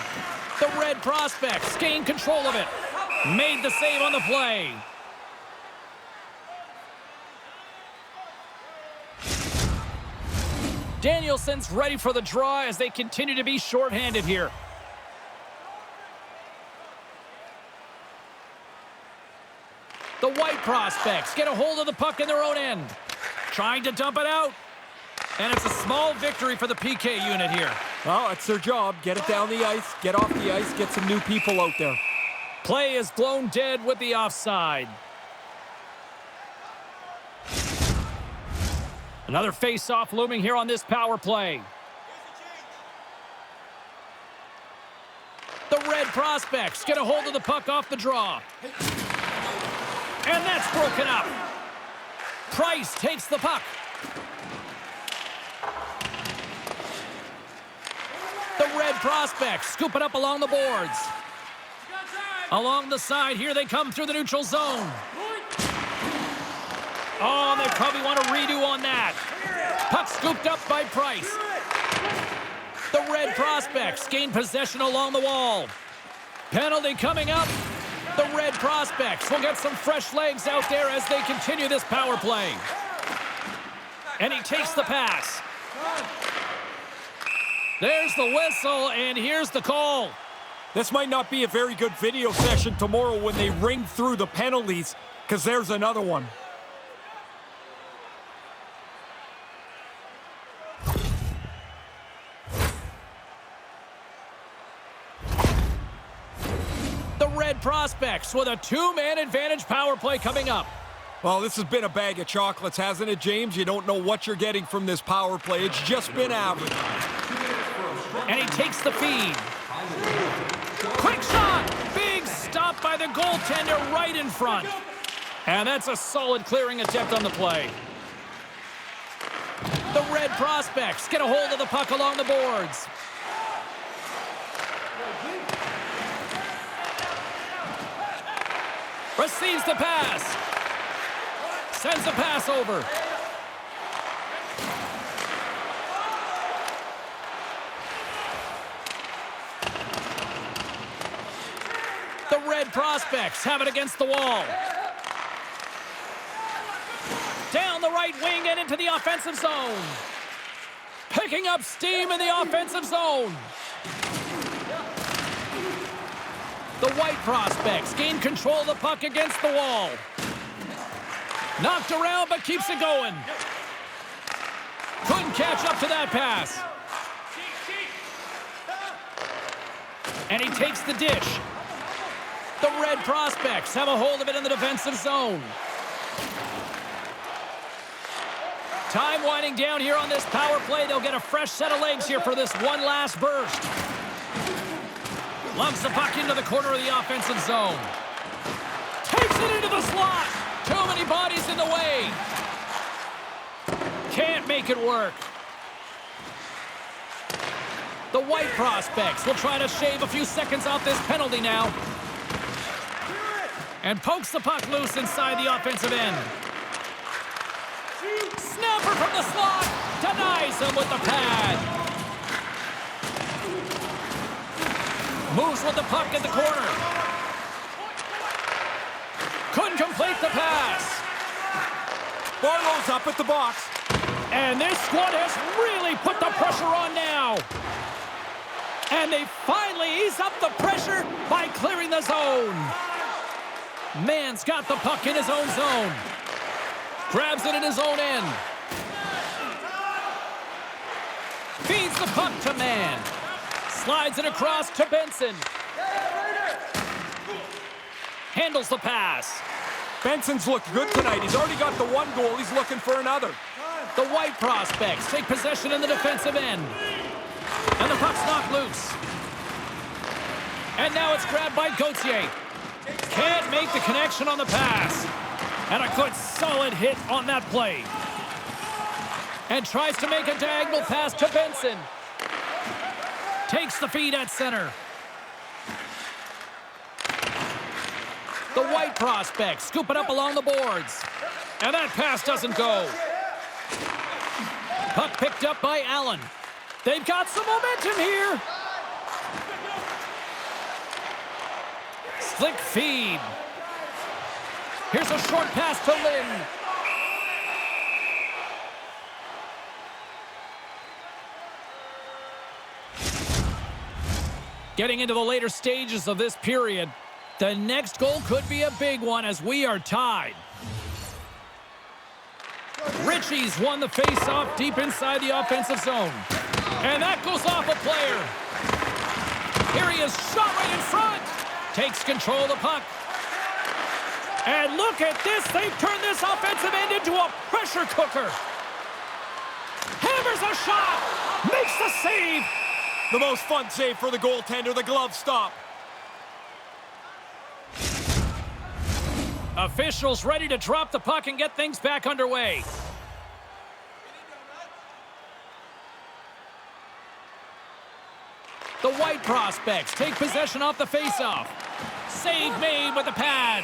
The Red Prospects gain control of it. Made the save on the play. Danielson's ready for the draw as they continue to be shorthanded here. The White Prospects get a hold of the puck in their own end. Trying to dump it out. And it's a small victory for the PK unit here. Well, it's their job. Get it down the ice, get off the ice, get some new people out there. Play is blown dead with the offside. Another face-off looming here on this power play. The Red Prospects get a hold of the puck off the draw. And that's broken up. Price takes the puck. The Red Prospects scoop it up along the boards. Along the side, here they come through the neutral zone. Oh, they probably want a redo on that. Puck scooped up by Price. The Red Prospects gain possession along the wall. Penalty coming up. The Red Prospects will get some fresh legs out there as they continue this power play. And he takes the pass. There's the whistle, and here's the call. This might not be a very good video session tomorrow when they ring through the penalties, because there's another one. The Red Prospects with a two-man advantage power play coming up. Well, this has been a bag of chocolates, hasn't it, James? You don't know what you're getting from this power play. It's just been average. And he takes the feed. Quick shot! Big stop by the goaltender right in front. And that's a solid clearing attempt on the play. The Red Prospects get a hold of the puck along the boards. Receives the pass. Sends the pass over. The Red Prospects have it against the wall. Down the right wing and into the offensive zone. Picking up steam in the offensive zone. The White Prospects gain control of the puck against the wall. Knocked around, but keeps it going. Couldn't catch up to that pass. And he takes the dish. The Red Prospects have a hold of it in the defensive zone. Time winding down here on this power play. They'll get a fresh set of legs here for this one last burst. Lumps the puck into the corner of the offensive zone. Takes it into the slot. Too many bodies in the way. Can't make it work. The White Prospects will try to shave a few seconds off this penalty now. And pokes the puck loose inside the offensive end. Snapper from the slot. Denies him with the pad. Moves with the puck in the corner. Couldn't complete the pass. Barlow's up at the box. And this squad has really put the pressure on now. And they finally ease up the pressure by clearing the zone. Mann's got the puck in his own zone. Grabs it in his own end. Feeds the puck to Mann. Slides it across to Benson. Handles the pass. Benson's looked good tonight. He's already got the one goal. He's looking for another. The White Prospects take possession in the defensive end. And the puck's knocked loose. And now it's grabbed by Gauthier. Can't make the connection on the pass. And a good solid hit on that play. And tries to make a diagonal pass to Benson. Takes the feed at center. The White Prospects scoop it up along the boards. And that pass doesn't go. Puck picked up by Allen. They've got some momentum here. Slick feed. Here's a short pass to Lynn. Getting into the later stages of this period, the next goal could be a big one as we are tied. Ritchie's won the face-off deep inside the offensive zone. And that goes off a player. Here he is, shot right in front. Takes control of the puck. And look at this. They've turned this offensive end into a pressure cooker. Hammers a shot. Makes the save. The most fun save for the goaltender, the glove stop. Officials ready to drop the puck and get things back underway. The White Prospects take possession off the faceoff. Save made with the pad.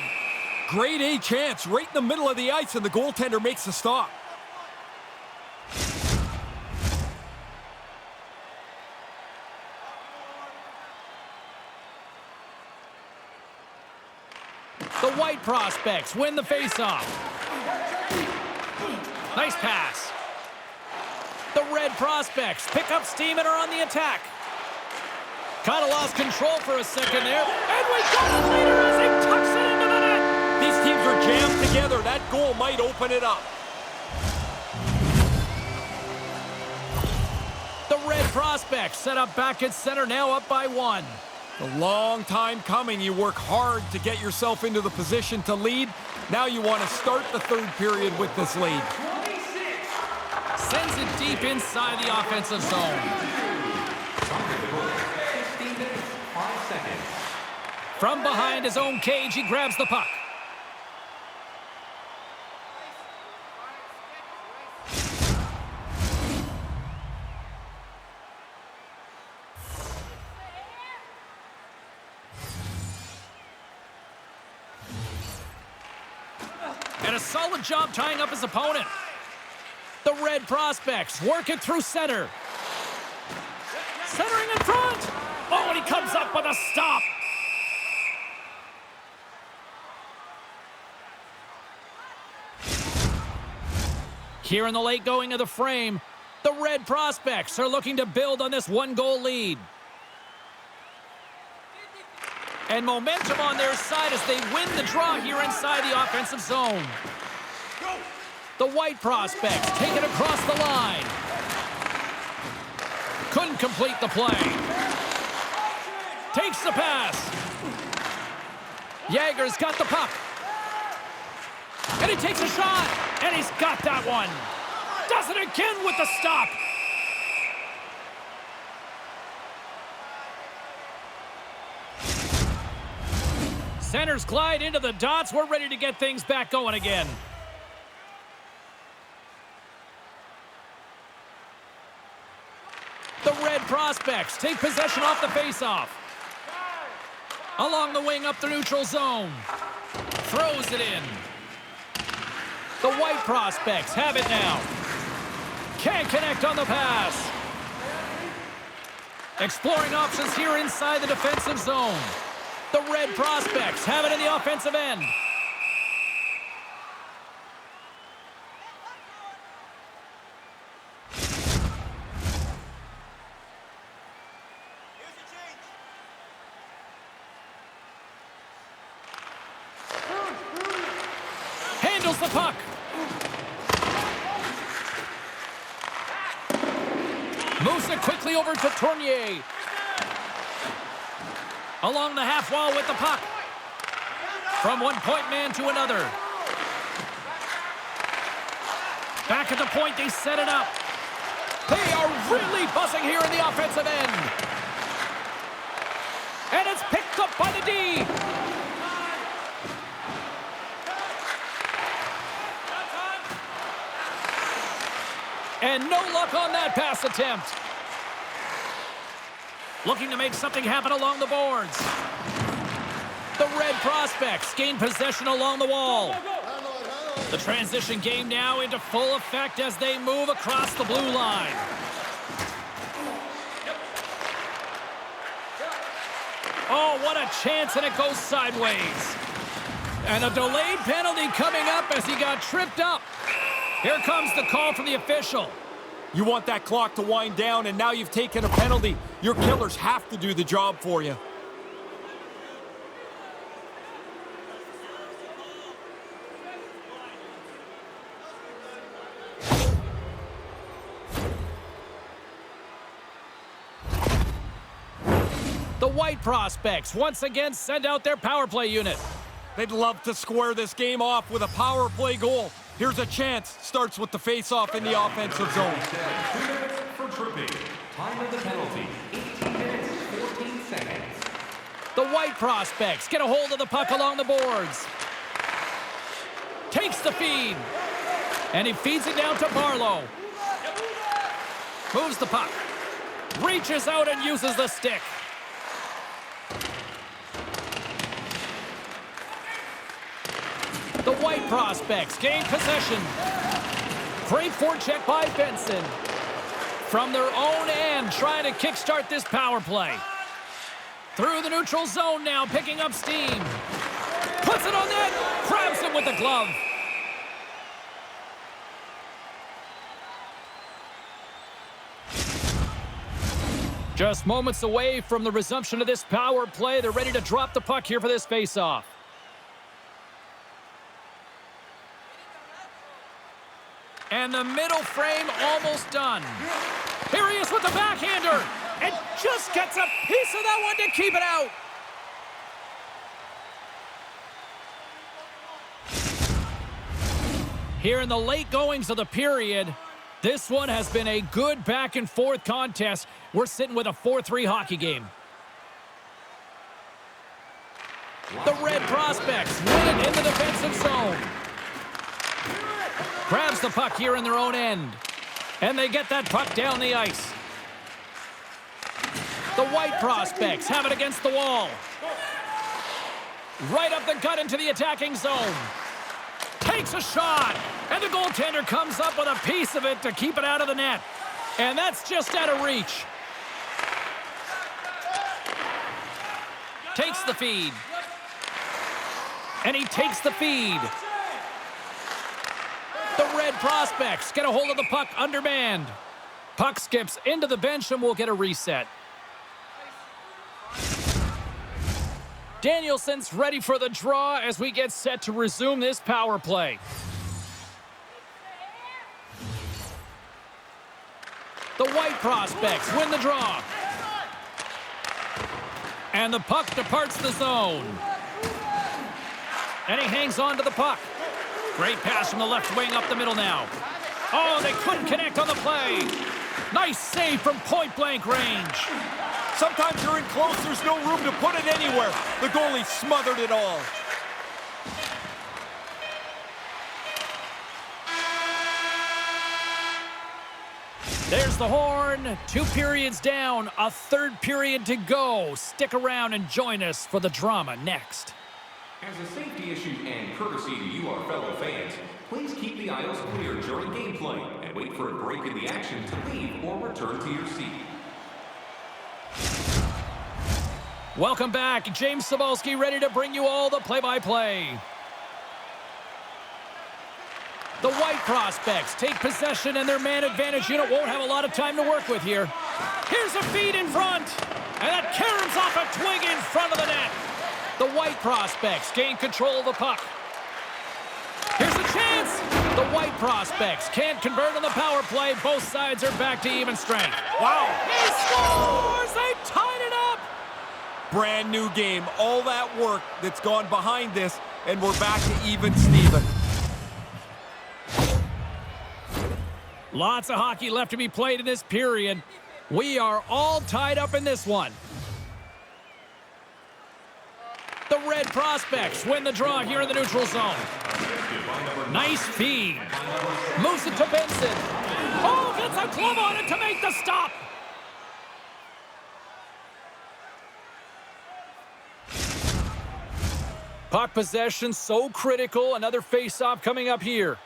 Grade A chance right in the middle of the ice, and the goaltender makes the stop. The White Prospects win the faceoff. Nice pass. The Red Prospects pick up steam and are on the attack. Kind of lost control for a second there. And we got it later as he tucks it into the net. These teams are jammed together. That goal might open it up. The Red Prospects set up back at center, now up by 1. A long time coming. You work hard to get yourself into the position to lead. Now you want to start the third period with this lead. Sends it deep inside the offensive zone. 16 minutes, 5 seconds. From behind his own cage, he grabs the puck. And a solid job tying up his opponent. The Red Prospects work it through center. Centering in front. Oh, and he comes up with a stop. Here in the late going of the frame, the Red Prospects are looking to build on this one-goal lead. And momentum on their side as they win the draw here inside the offensive zone. The White Prospects take it across the line. Couldn't complete the play. Takes the pass. Jager's got the puck. And he takes a shot. And he's got that one. Does it again with the stop. Centers glide into the dots. We're ready to get things back going again. The Red Prospects take possession off the faceoff. Along the wing up the neutral zone. Throws it in. The White Prospects have it now. Can't connect on the pass. Exploring options here inside the defensive zone. The Red Prospects have it in the offensive end. Handles the puck. Moves it quickly over to Tournier. Along the half wall with the puck. From one point man to another. Back at the point, they set it up. They are really buzzing here in the offensive end. And it's picked up by the D. And no luck on that pass attempt. Looking to make something happen along the boards. The Red Prospects gain possession along the wall. The transition game now into full effect as they move across the blue line. Oh, what a chance, and it goes sideways. And a delayed penalty coming up as he got tripped up. Here comes the call from the official. You want that clock to wind down, and now you've taken a penalty. Your killers have to do the job for you. The White Prospects once again send out their power play unit. They'd love to square this game off with a power play goal. Here's a chance. Starts with the face-off in the offensive zone. 2 minutes for tripping. Time of the penalty, 18 minutes, 14 seconds. The White Prospects get a hold of the puck along the boards. Takes the feed. And he feeds it down to Barlow. Moves the puck. Reaches out and uses the stick. The White Prospects gain possession. Great forecheck by Benson. From their own end, trying to kickstart this power play. Through the neutral zone now, picking up steam. Puts it on net, grabs it with the glove. Just moments away from the resumption of this power play. They're ready to drop the puck here for this faceoff. And the middle frame almost done. Here he is with the backhander. And just gets a piece of that one to keep it out. Here in the late goings of the period, this one has been a good back and forth contest. We're sitting with a 4-3 hockey game. The Red Prospects win it in the defensive zone. Grabs the puck here in their own end. And they get that puck down the ice. The White Prospects have it against the wall. Right up the gut into the attacking zone. Takes a shot. And the goaltender comes up with a piece of it to keep it out of the net. And that's just out of reach. Takes the feed. And he takes the feed. The Red Prospects get a hold of the puck undermanned. Puck skips into the bench and we'll get a reset. Danielson's ready for the draw as we get set to resume this power play. The White Prospects win the draw. And the puck departs the zone. And he hangs on to the puck. Great pass from the left wing up the middle now. Oh, they couldn't connect on the play. Nice save from point-blank range. Sometimes you're in close, there's no room to put it anywhere. The goalie smothered it all. There's the horn. 2 periods down, a 3rd period to go. Stick around and join us for the drama next. As a safety issue and courtesy to you, our fellow fans, please keep the aisles clear during gameplay and wait for a break in the action to leave or return to your seat. Welcome back. James Cebulski ready to bring you all the play-by-play. The White Prospects take possession, and their man advantage unit won't have a lot of time to work with here. Here's a feed in front, and that caroms off a twig in front of the net. The White Prospects gain control of the puck. Here's a chance. The White Prospects can't convert on the power play. Both sides are back to even strength. Wow. He scores! They tied it up! Brand new game. All that work that's gone behind this, and we're back to even Steven. Lots of hockey left to be played in this period. We are all tied up in this one. The Red Prospects win the draw here in the neutral zone. Nice feed. Moves it to Benson. Oh, gets a glove on it to make the stop. Puck possession so critical. Another face-off coming up here.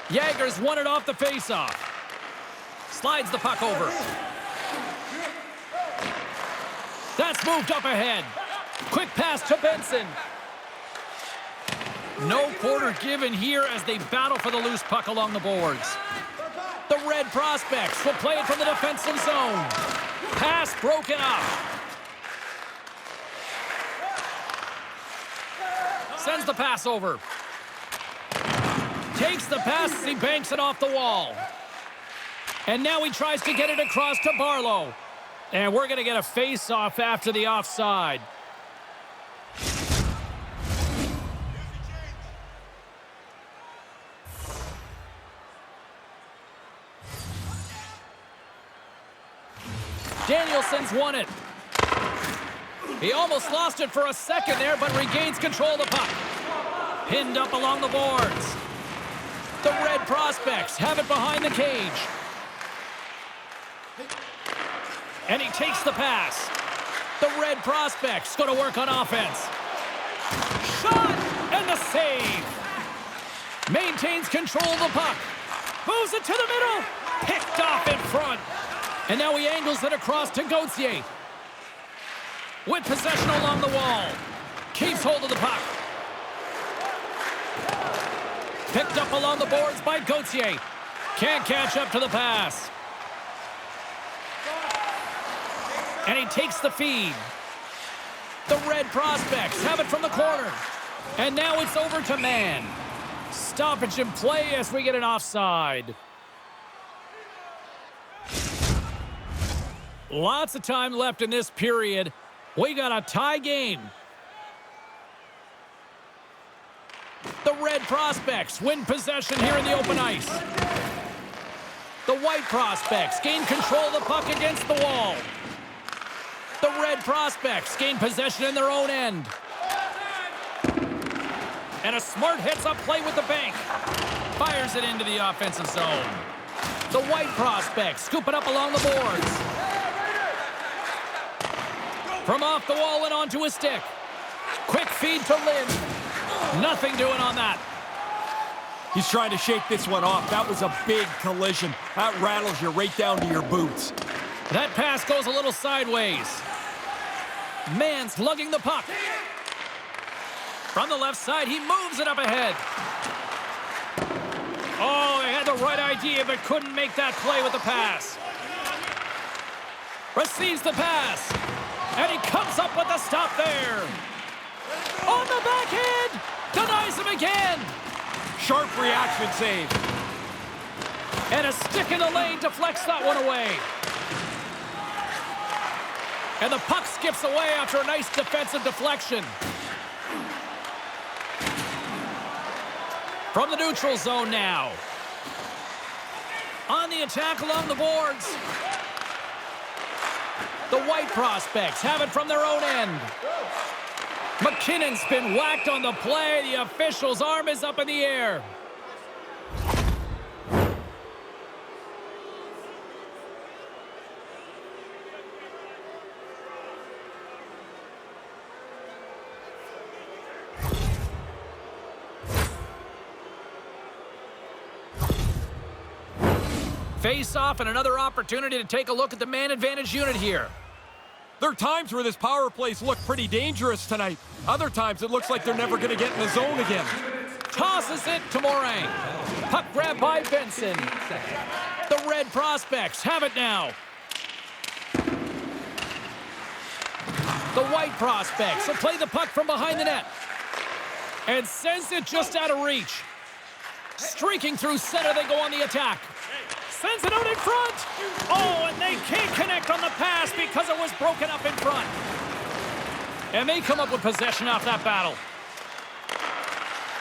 Jager's won it off the face-off. Slides the puck over. That's moved up ahead. Quick pass to Benson. No quarter given here as they battle for the loose puck along the boards. The Red Prospects will play it from the defensive zone. Pass broken up. Sends the pass over. Takes the pass as he banks it off the wall. And now he tries to get it across to Barlow. And we're going to get a face-off after the offside. Danielson's won it. He almost lost it for a second there, but regains control of the puck. Pinned up along the boards. The Red Prospects have it behind the cage. And he takes the pass. The Red Prospects go to work on offense. Shot! save. Maintains control of the puck. Moves it to the middle. Picked off in front. And now he angles it across to Gauthier. With possession along the wall. Keeps hold of the puck. Picked up along the boards by Gauthier. Can't catch up to the pass. And he takes the feed. The Red Prospects have it from the corner. And now it's over to man. Stoppage in play as we get an offside. Lots of time left in this period. We got a tie game. The Red Prospects win possession here in the open ice. The White Prospects gain control of the puck against the wall. The Red Prospects gain possession in their own end. And a smart heads-up play with the bank. Fires it into the offensive zone. The White Prospects scoop it up along the boards. From off the wall and onto a stick. Quick feed to Lynn. Nothing doing on that. He's trying to shake this one off. That was a big collision. That rattles you right down to your boots. That pass goes a little sideways. Mann's lugging the puck. From the left side, he moves it up ahead. Oh, he had the right idea, but couldn't make that play with the pass. Receives the pass. And he comes up with the stop there. On the backhand. Denies him again. Sharp reaction save. And a stick in the lane deflects that one away. And the puck skips away after a nice defensive deflection. From the neutral zone now. On the attack along the boards. The White Prospects have it from their own end. McKinnon's been whacked on the play. The official's arm is up in the air. Face off and another opportunity to take a look at the man advantage unit here. There are times where this power plays look pretty dangerous tonight. Other times it looks like they're never going to get in the zone again. Tosses it to Morin. Puck grab by Benson. The Red Prospects have it now. The White Prospects will play the puck from behind the net. And sends it just out of reach. Streaking through center, they go on the attack. Sends it out in front. Oh, and they can't connect on the pass because it was broken up in front. And they come up with possession off that battle.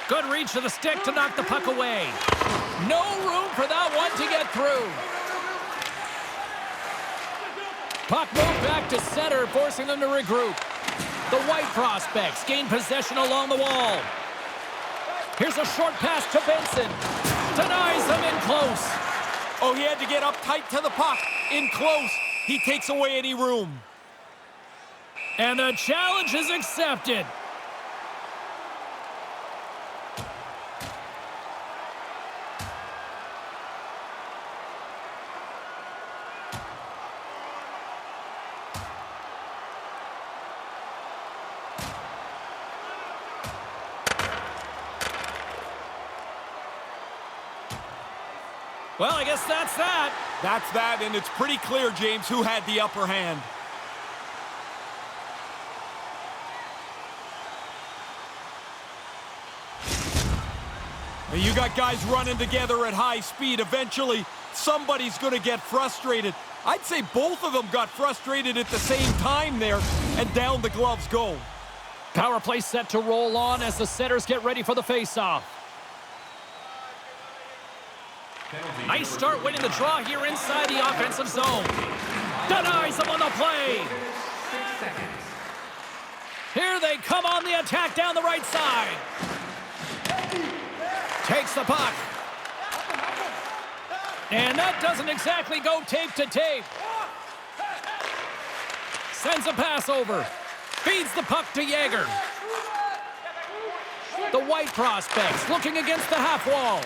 Good reach of the stick to knock the puck away. No room for that one to get through. Puck moved back to center, forcing them to regroup. The White Prospects gain possession along the wall. Here's a short pass to Benson. Denies them in close. Oh, he had to get up tight to the puck. In close, he takes away any room. And the challenge is accepted. Well, I guess that's that. That's that, and it's pretty clear, James, who had the upper hand. You got guys running together at high speed. Eventually, somebody's going to get frustrated. I'd say both of them got frustrated at the same time there, and down the gloves go. Power play set to roll on as the setters get ready for the faceoff. Nice start winning the draw here inside the offensive zone. Denies them on the play. Here they come on the attack down the right side. Takes the puck. And that doesn't exactly go tape to tape. Sends a pass over. Feeds the puck to Yeager. The white prospects looking against the half wall.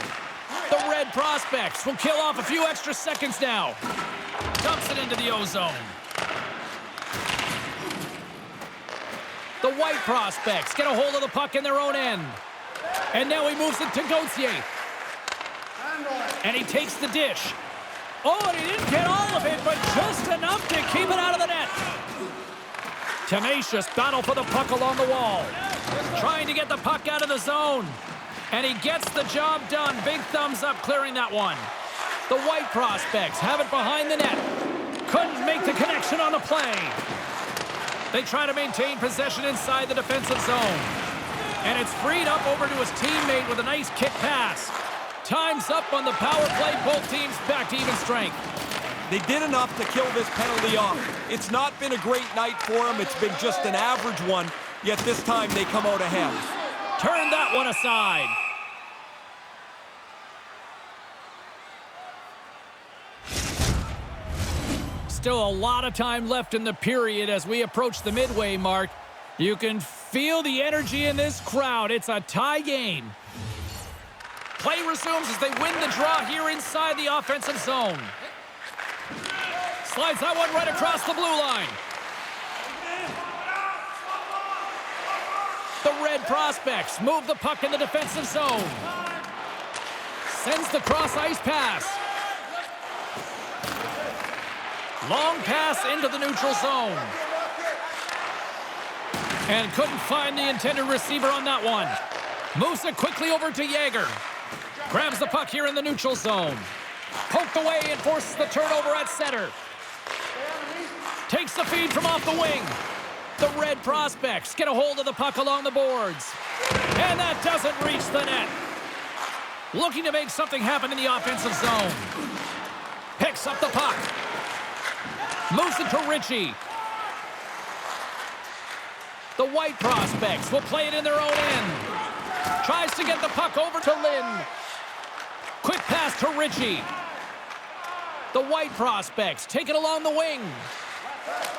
The red prospects will kill off a few extra seconds now. Dumps it into the ozone. The white prospects get a hold of the puck in their own end. And now he moves it to Gauthier. And he takes the dish. Oh, and he didn't get all of it, but just enough to keep it out of the net. Tenacious battle for the puck along the wall. Trying to get the puck out of the zone. And he gets the job done. Big thumbs up clearing that one. The white prospects have it behind the net. Couldn't make the connection on the play. They try to maintain possession inside the defensive zone. And it's freed up over to his teammate with a nice kick pass. Time's up on the power play. Both teams back to even strength. They did enough to kill this penalty off. It's not been a great night for them. It's been just an average one. Yet this time they come out ahead. Turn that one aside. Still a lot of time left in the period as we approach the midway mark. You can feel the energy in this crowd. It's a tie game. Play resumes as they win the draw here inside the offensive zone. Slides that one right across the blue line. The red prospects move the puck in the defensive zone. Sends the cross-ice pass. Long pass into the neutral zone. And couldn't find the intended receiver on that one. Moves it quickly over to Yager. Grabs the puck here in the neutral zone. Poked away and forces the turnover at center. Takes the feed from off the wing. The red prospects get a hold of the puck along the boards. And that doesn't reach the net. Looking to make something happen in the offensive zone. Picks up the puck. Moves it to Ritchie. The white prospects will play it in their own end. Tries to get the puck over to Lynn. Quick pass to Ritchie. The white prospects take it along the wing.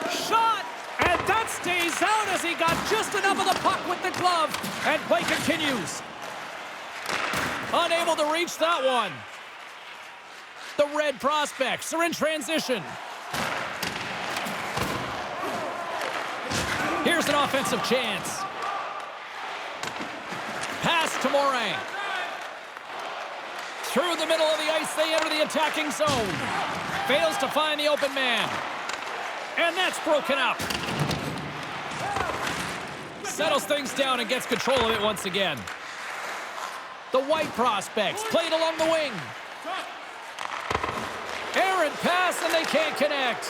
Shot! And that stays out as he got just enough of the puck with the glove. And play continues. Unable to reach that one. The red prospects are in transition. Here's an offensive chance. Pass to Morin. Through the middle of the ice, they enter the attacking zone. Fails to find the open man. And that's broken up. Settles things down and gets control of it once again. The white prospects played along the wing. Errant pass, and they can't connect.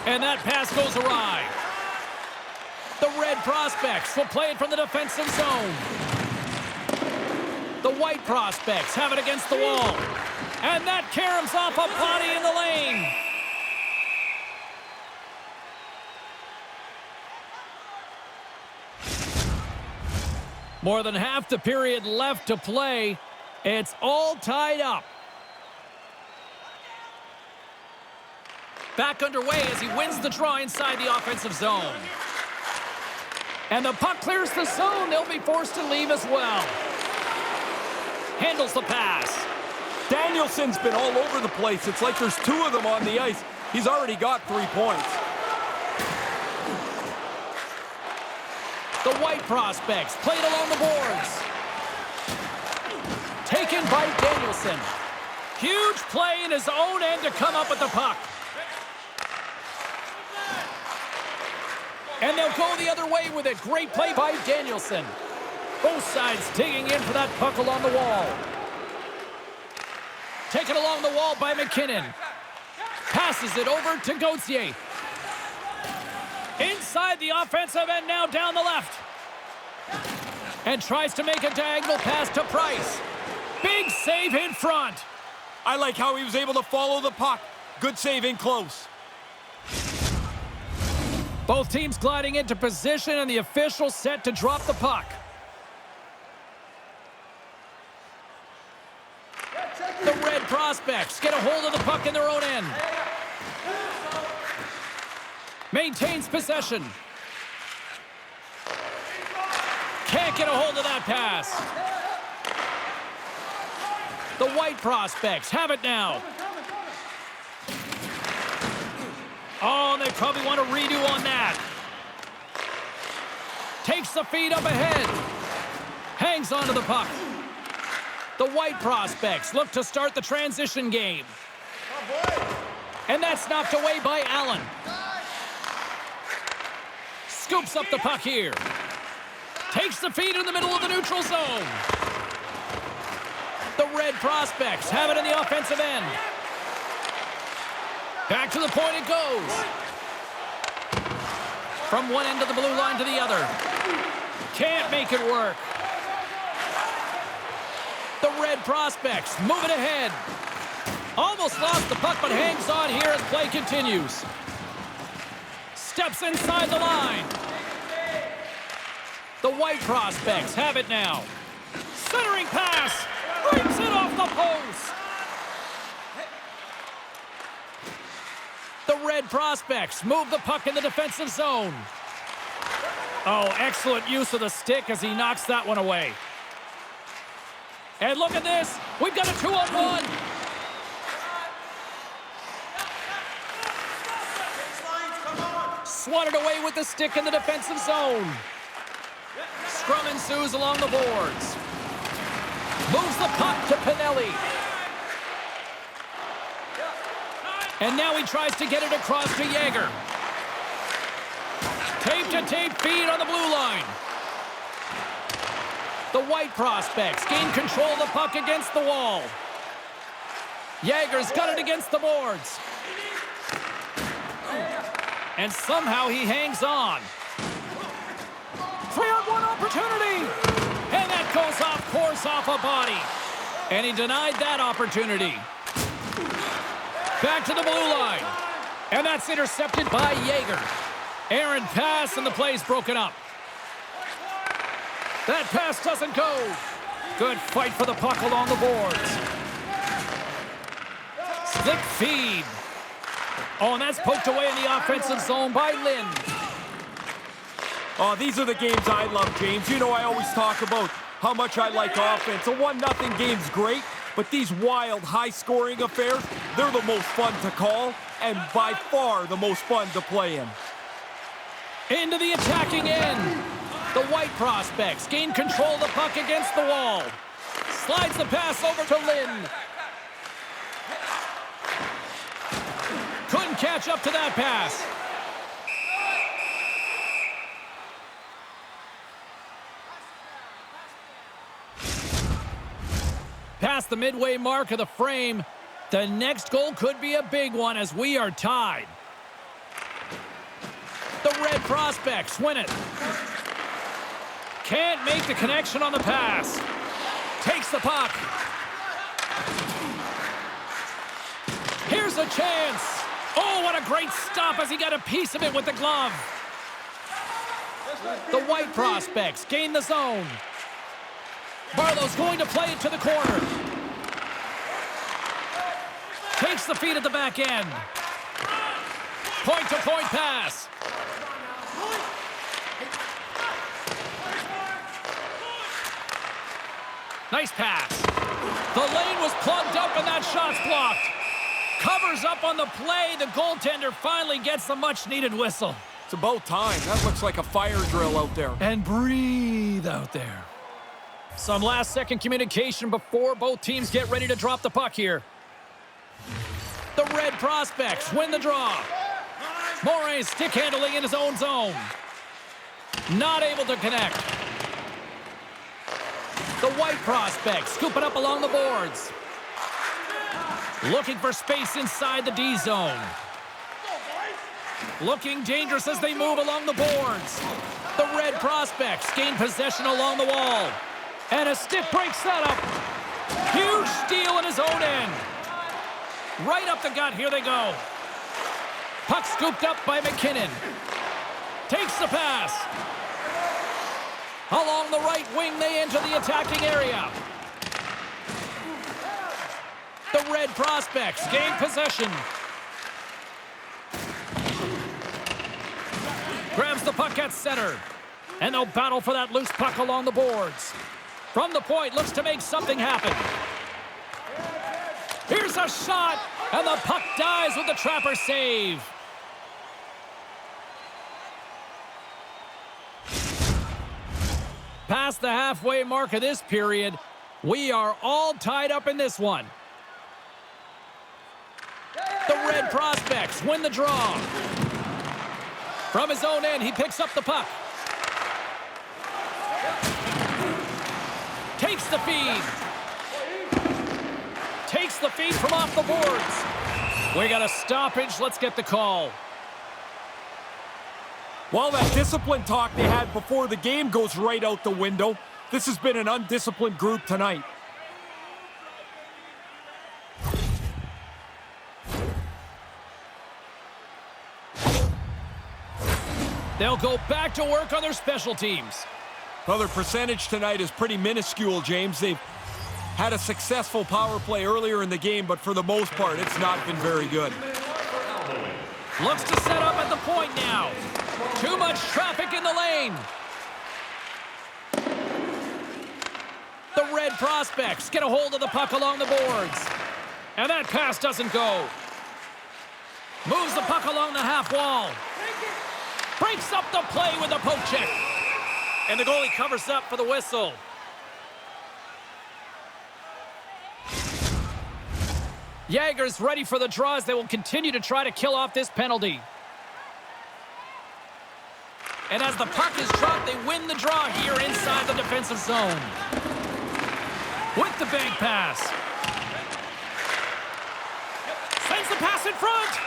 And that pass goes awry. The red prospects will play it from the defensive zone. The white prospects have it against the wall. And that caroms off a body in the lane. More than half the period left to play. It's all tied up. Back underway as he wins the draw inside the offensive zone. And the puck clears the zone. They'll be forced to leave as well. Handles the pass. Danielson's been all over the place. It's like there's two of them on the ice. He's already got 3 points. The white prospects played along the boards. Taken by Danielson. Huge play in his own end to come up with the puck. And they'll go the other way with it. Great play by Danielson. Both sides digging in for that puck along the wall. Taken along the wall by McKinnon. Passes it over to Gauthier. Inside the offensive end now down the left. And tries to make a diagonal pass to Price. Big save in front. I like how he was able to follow the puck. Good save in close. Both teams gliding into position and the official set to drop the puck. The red prospects get a hold of the puck in their own end. Maintains possession. Can't Can't get a hold of that pass. The White Prospects have it now. Oh, they probably want to redo on that. Takes the feed up ahead. Hangs onto the puck. The White Prospects look to start the transition game. And that's knocked away by Allen. Scoops up the puck here. Takes the feed in the middle of the neutral zone. The Red Prospects have it in the offensive end. Back to the point it goes. From one end of the blue line to the other. Can't make it work. The Red Prospects move it ahead. Almost lost the puck, but hangs on here as play continues. Steps inside the line. The White Prospects have it now. Centering pass. Brings it off the post. The Red Prospects move the puck in the defensive zone. Oh, excellent use of the stick as he knocks that one away. And look at this. We've got a 2-on-1. Swatted away with the stick in the defensive zone. Scrum ensues along the boards. Moves the puck to Pinelli. And now he tries to get it across to Yager. Tape-to-tape feed on the blue line. The White Prospects gain control of the puck against the wall. Yager's got it against the boards. And somehow he hangs on. 3-on-1 opportunity. And that goes off course off a body. And he denied that opportunity. Back to the blue line. And that's intercepted by Yager. Errant pass and the play's broken up. That pass doesn't go. Good fight for the puck along the boards. Slick feed. Oh, and that's poked away in the offensive zone by Lynn. Oh, these are the games I love, James. You know I always talk about how much I like offense. A 1-0 game's great, but these wild, high-scoring affairs, they're the most fun to call and by far the most fun to play in. Into the attacking end. The White Prospects gain control of the puck against the wall. Slides the pass over to Lynn. Couldn't catch up to that pass. Past the midway mark of the frame, the next goal could be a big one as we are tied. The Red Prospects win it. Can't make the connection on the pass. Takes the puck. Here's a chance. Oh, what a great stop as he got a piece of it with the glove. The White Prospects gain the zone. Barlow's going to play it to the corner. Takes the feed at the back end. Point-to-point pass. Nice pass. The lane was plugged up and that shot's blocked. Covers up on the play. The goaltender finally gets the much-needed whistle. It's about time. That looks like a fire drill out there. And breathe out there. Some last-second communication before both teams get ready to drop the puck here. The Red Prospects win the draw. Moray stick handling in his own zone. Not able to connect. The White Prospects scoop it up along the boards. Looking for space inside the D zone. Looking dangerous as they move along the boards. The Red Prospects gain possession along the wall. And a stick breaks that up. Huge steal in his own end. Right up the gut, here they go. Puck scooped up by McKinnon. Takes the pass. Along the right wing, they enter the attacking area. The Red Prospects gain possession. Grabs the puck at center. And they'll battle for that loose puck along the boards. From the point, looks to make something happen. Here's a shot, and the puck dies with the Trapper save. Past the halfway mark of this period, we are all tied up in this one. The Red Prospects win the draw. From his own end, he picks up the puck. Takes the feed. Takes the feed from off the boards. We got a stoppage. Let's get the call. Well, that discipline talk they had before the game goes right out the window. This has been an undisciplined group tonight. They'll go back to work on their special teams. Well, their percentage tonight is pretty minuscule, James. They've had a successful power play earlier in the game, but for the most part, it's not been very good. Looks to set up at the point now. Too much traffic in the lane. The Red Prospects get a hold of the puck along the boards. And that pass doesn't go. Moves the puck along the half wall. Breaks up the play with a poke check. And the goalie covers up for the whistle. Jager's ready for the draw as they will continue to try to kill off this penalty. And as the puck is dropped, they win the draw here inside the defensive zone. With the bank pass. Sends the pass in front.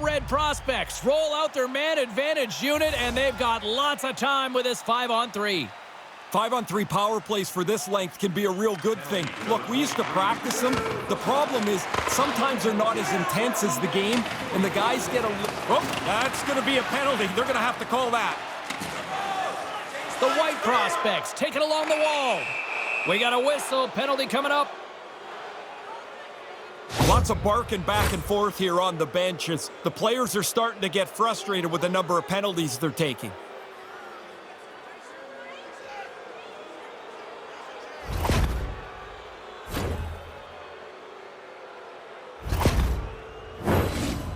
Red Prospects roll out their man advantage unit, and they've got lots of time with this 5-on-3. 5-on-3 power plays for this length can be a real good thing. Look, we used to practice them. The problem is sometimes they're not as intense as the game, and the guys get a... Oh, that's going to be a penalty. They're going to have to call that. The White Prospects take it along the wall. We got a whistle. Penalty coming up. Lots of barking back and forth here on the benches. The players are starting to get frustrated with the number of penalties they're taking.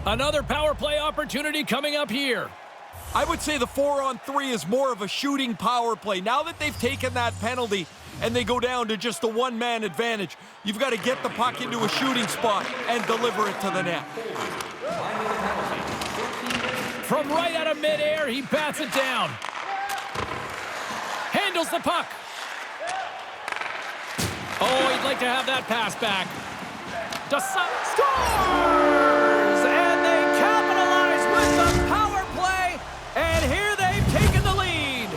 Another power play opportunity coming up here. I would say the 4-on-3 is more of a shooting power play. Now that they've taken that penalty and they go down to just a one-man advantage, you've got to get the puck into a shooting spot and deliver it to the net. From right out of midair, he bats it down. Handles the puck. Oh, he'd like to have that pass back. Scores! And they capitalize with the power play. And here they've taken the lead.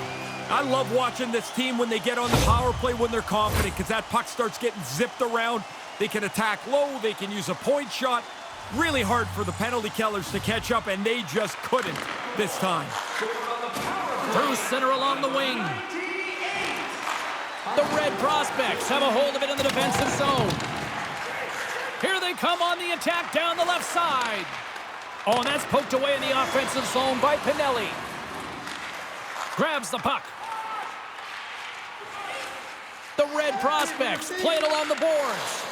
I love watching this team when they get on the power play when they're confident, because that puck starts getting zipped around. They can attack low. They can use a point shot. Really hard for the penalty killers to catch up, and they just couldn't this time. Through center along the wing. The Red Prospects have a hold of it in the defensive zone. Here they come on the attack down the left side. Oh, and that's poked away in the offensive zone by Pinelli. Grabs the puck. The Red Prospects play it along the boards.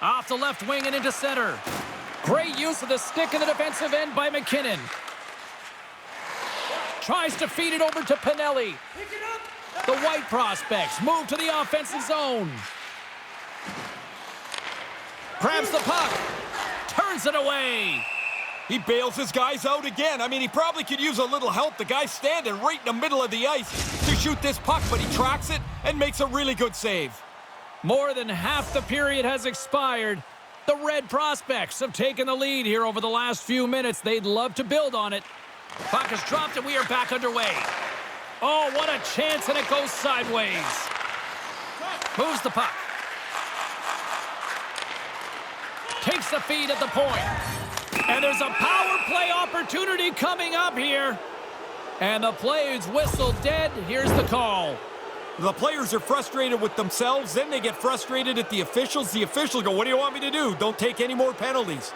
Off the left wing and into center. Great use of the stick in the defensive end by McKinnon. Tries to feed it over to Pinelli. The White Prospects move to the offensive zone. Grabs the puck. Turns it away. He bails his guys out again. I mean, he probably could use a little help. The guy's standing right in the middle of the ice to shoot this puck, but he tracks it and makes a really good save. More than half the period has expired. The Red Prospects have taken the lead here over the last few minutes. They'd love to build on it. Puck is dropped and we are back underway. Oh, what a chance, and it goes sideways. Moves the puck. Takes the feed at the point. And there's a power play opportunity coming up here. And the play is whistled dead. Here's the call. The players are frustrated with themselves, then they get frustrated at the officials. The officials go, what do you want me to do? Don't take any more penalties.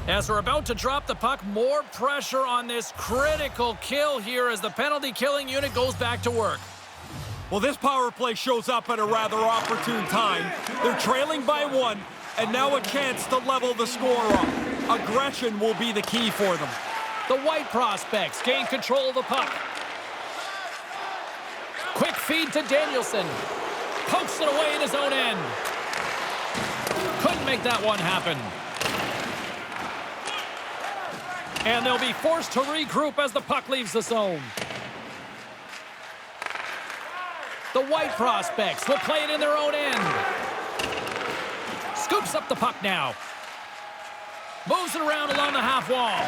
As we're about to drop the puck, more pressure on this critical kill here as the penalty killing unit goes back to work. Well, this power play shows up at a rather opportune time. They're trailing by 1, and now a chance to level the score up. Aggression will be the key for them. The White prospects gain control of the puck. Quick feed to Danielson. Pokes it away in his own end. Couldn't make that one happen. And they'll be forced to regroup as the puck leaves the zone. The White prospects will play it in their own end. Scoops up the puck now. Moves it around along the half wall.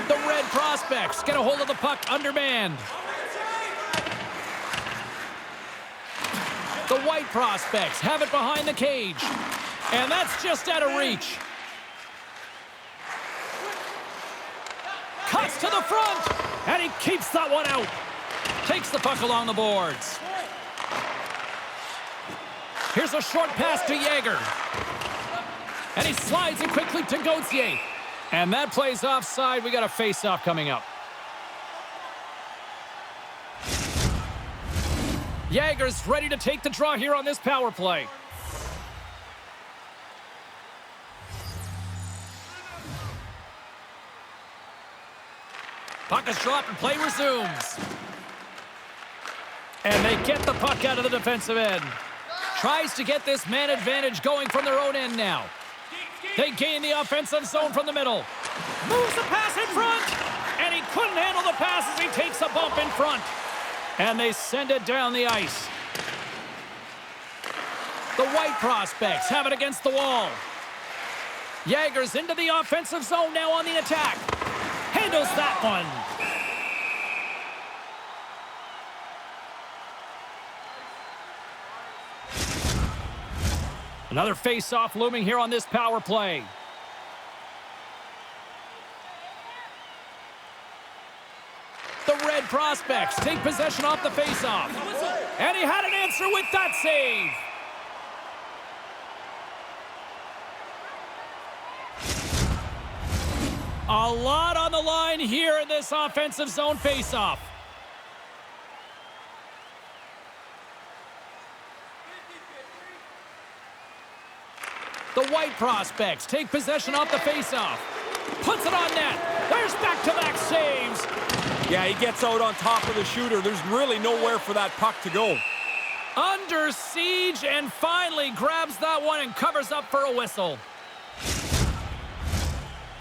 The Red prospects get a hold of the puck undermanned. The White prospects have it behind the cage. And that's just out of reach. Cuts to the front. And he keeps that one out. Takes the puck along the boards. Here's a short pass to Yager. And he slides it quickly to Gauthier. And that plays offside. We got a face-off coming up. Yager's ready to take the draw here on this power play. Puck is dropped and play resumes. And they get the puck out of the defensive end. Tries to get this man advantage going from their own end now. They gain the offensive zone from the middle. Moves the pass in front. And he couldn't handle the pass as he takes a bump in front. And they send it down the ice. The White prospects have it against the wall. Yager's into the offensive zone now on the attack. Handles that one. Another face-off looming here on this power play. The Red prospects take possession off the face-off. And he had an answer with that save. A lot on the line here in this offensive zone face-off. The White prospects take possession off the face-off. Puts it on net. There's back-to-back saves. Yeah, he gets out on top of the shooter. There's really nowhere for that puck to go. Under siege and finally grabs that one and covers up for a whistle.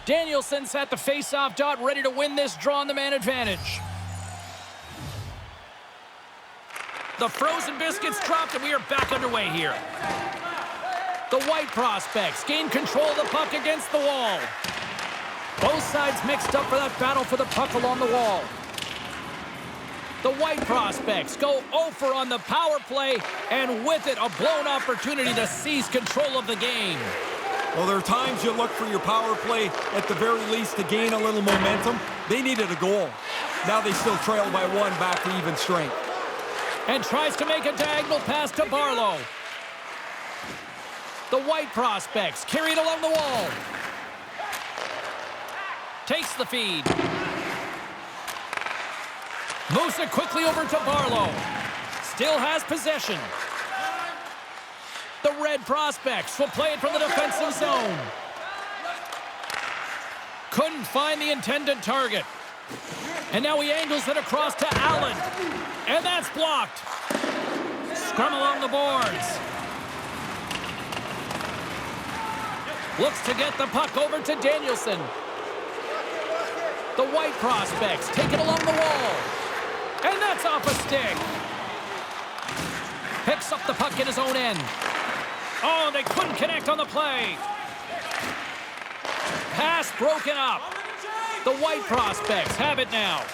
Danielson's at the face-off dot, ready to win this draw on the man advantage. The frozen biscuits dropped and we are back underway here. The White prospects gain control of the puck against the wall. Both sides mixed up for that battle for the puck along the wall. The White prospects go 0 on the power play, and with it, a blown opportunity to seize control of the game. Well, there are times you look for your power play, at the very least, to gain a little momentum. They needed a goal. Now they still trail by 1 back to even strength. And tries to make a diagonal pass to Barlow. The White prospects carry it along the wall. Takes the feed. Moves it quickly over to Barlow. Still has possession. The Red prospects will play it from the defensive zone. Couldn't find the intended target. And now he angles it across to Allen. And that's blocked. Scrum along the boards. Looks to get the puck over to Danielson. The White prospects take it along the wall. And that's off a stick. Picks up the puck in his own end. Oh, they couldn't connect on the play. Pass broken up. The White prospects have it now.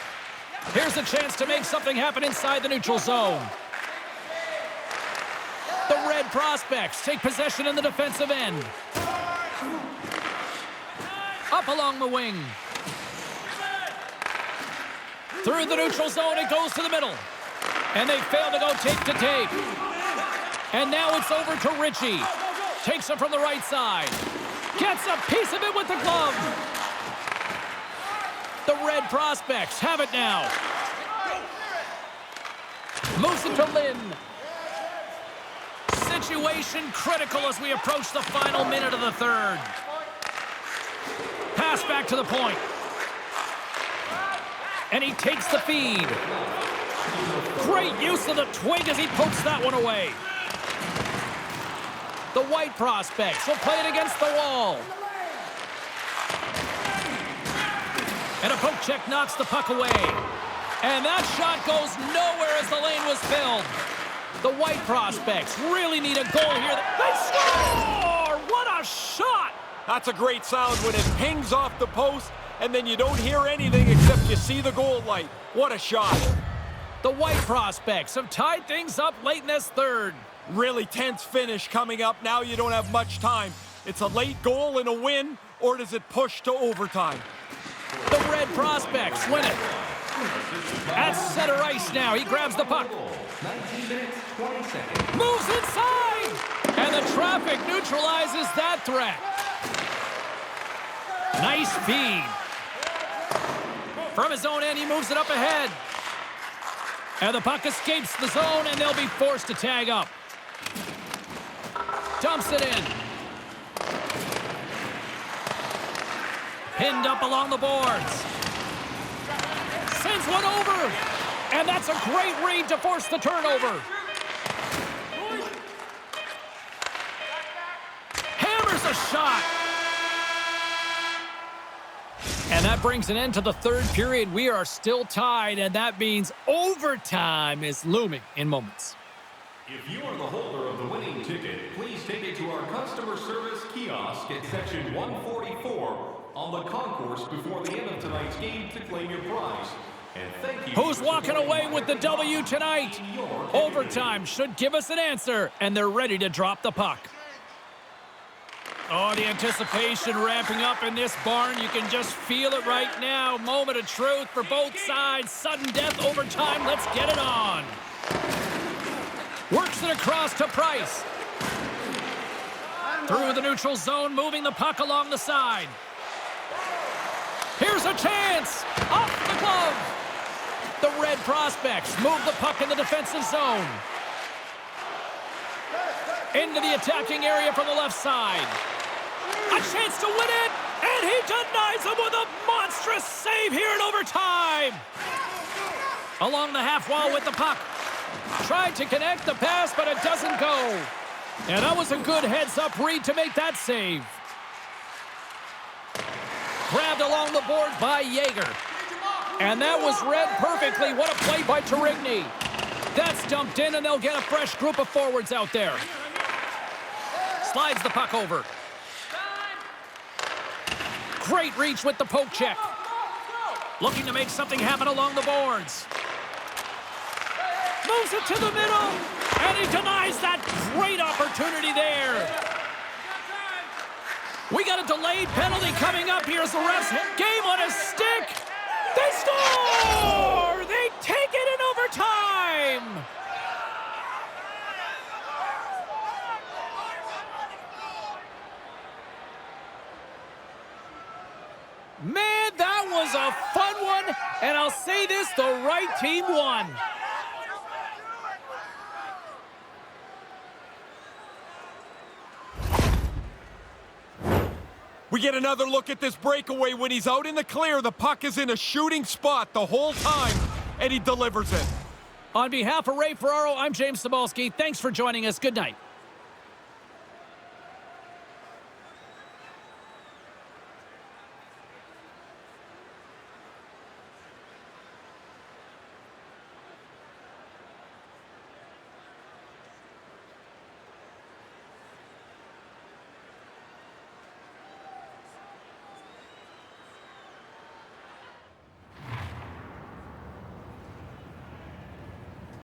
Here's a chance to make something happen inside the neutral zone. prospects take possession in the defensive end. Up along the wing. Through the neutral zone, it goes to the middle. And they fail to go tape to tape. And now it's over to Ritchie. Takes it from the right side. Gets a piece of it with the glove. The Red Prospects have it now. Moves it to Lynn. Situation critical as we approach the final minute of the third. Pass back to the point. And he takes the feed. Great use of the twig as he pokes that one away. The White Prospects will play it against the wall. And a poke check knocks the puck away. And that shot goes nowhere as the lane was filled. The White Prospects really need a goal here. They score! What a shot! That's a great sound when it pings off the post and then you don't hear anything except you see the goal light. What a shot. The White Prospects have tied things up late in this third. Really tense finish coming up. Now you don't have much time. It's a late goal and a win, or does it push to overtime? The Red Prospects win it. At center ice now. He grabs the puck. 19 minutes, 20 seconds. Moves inside! And the traffic neutralizes that threat. Nice feed. From his own end, he moves it up ahead. And the puck escapes the zone, and they'll be forced to tag up. Dumps it in. Pinned up along the boards. Sends one over. And that's a great read to force the turnover. Hammers a shot. And that brings an end to the third period. We are still tied, and that means overtime is looming in moments. If you are the holder of the winning ticket, please take it to our customer service kiosk at section 144 on the concourse before the end of tonight's game to claim your prize. And thank you. Who's walking away with the W tonight? Overtime should give us an answer, and they're ready to drop the puck. Oh, the anticipation ramping up in this barn. You can just feel it right now. Moment of truth for both sides. Sudden death overtime. Let's get it on. Works it across to Price. Through the neutral zone, moving the puck along the side. Here's a chance. Off the glove. The Red Prospects move the puck in the defensive zone. Into the attacking area from the left side. A chance to win it, and he denies him with a monstrous save here in overtime. Along the half wall with the puck. Tried to connect the pass, but it doesn't go. And that was a good heads-up read to make that save. Grabbed along the board by Yeager. And that was read perfectly. What a play by Tarigny. That's dumped in, and they'll get a fresh group of forwards out there. Slides the puck over. Great reach with the poke check. Looking to make something happen along the boards. Moves it to the middle, and he denies that great opportunity there. We got a delayed penalty coming up here as the refs hit game on a stick. They score! They take it in overtime! Man, that was a fun one, and I'll say this, the right team won. We get another look at this breakaway. When he's out in the clear, the puck is in a shooting spot the whole time, and he delivers it. On behalf of Ray Ferraro, I'm James Cybulski. Thanks for joining us. Good night.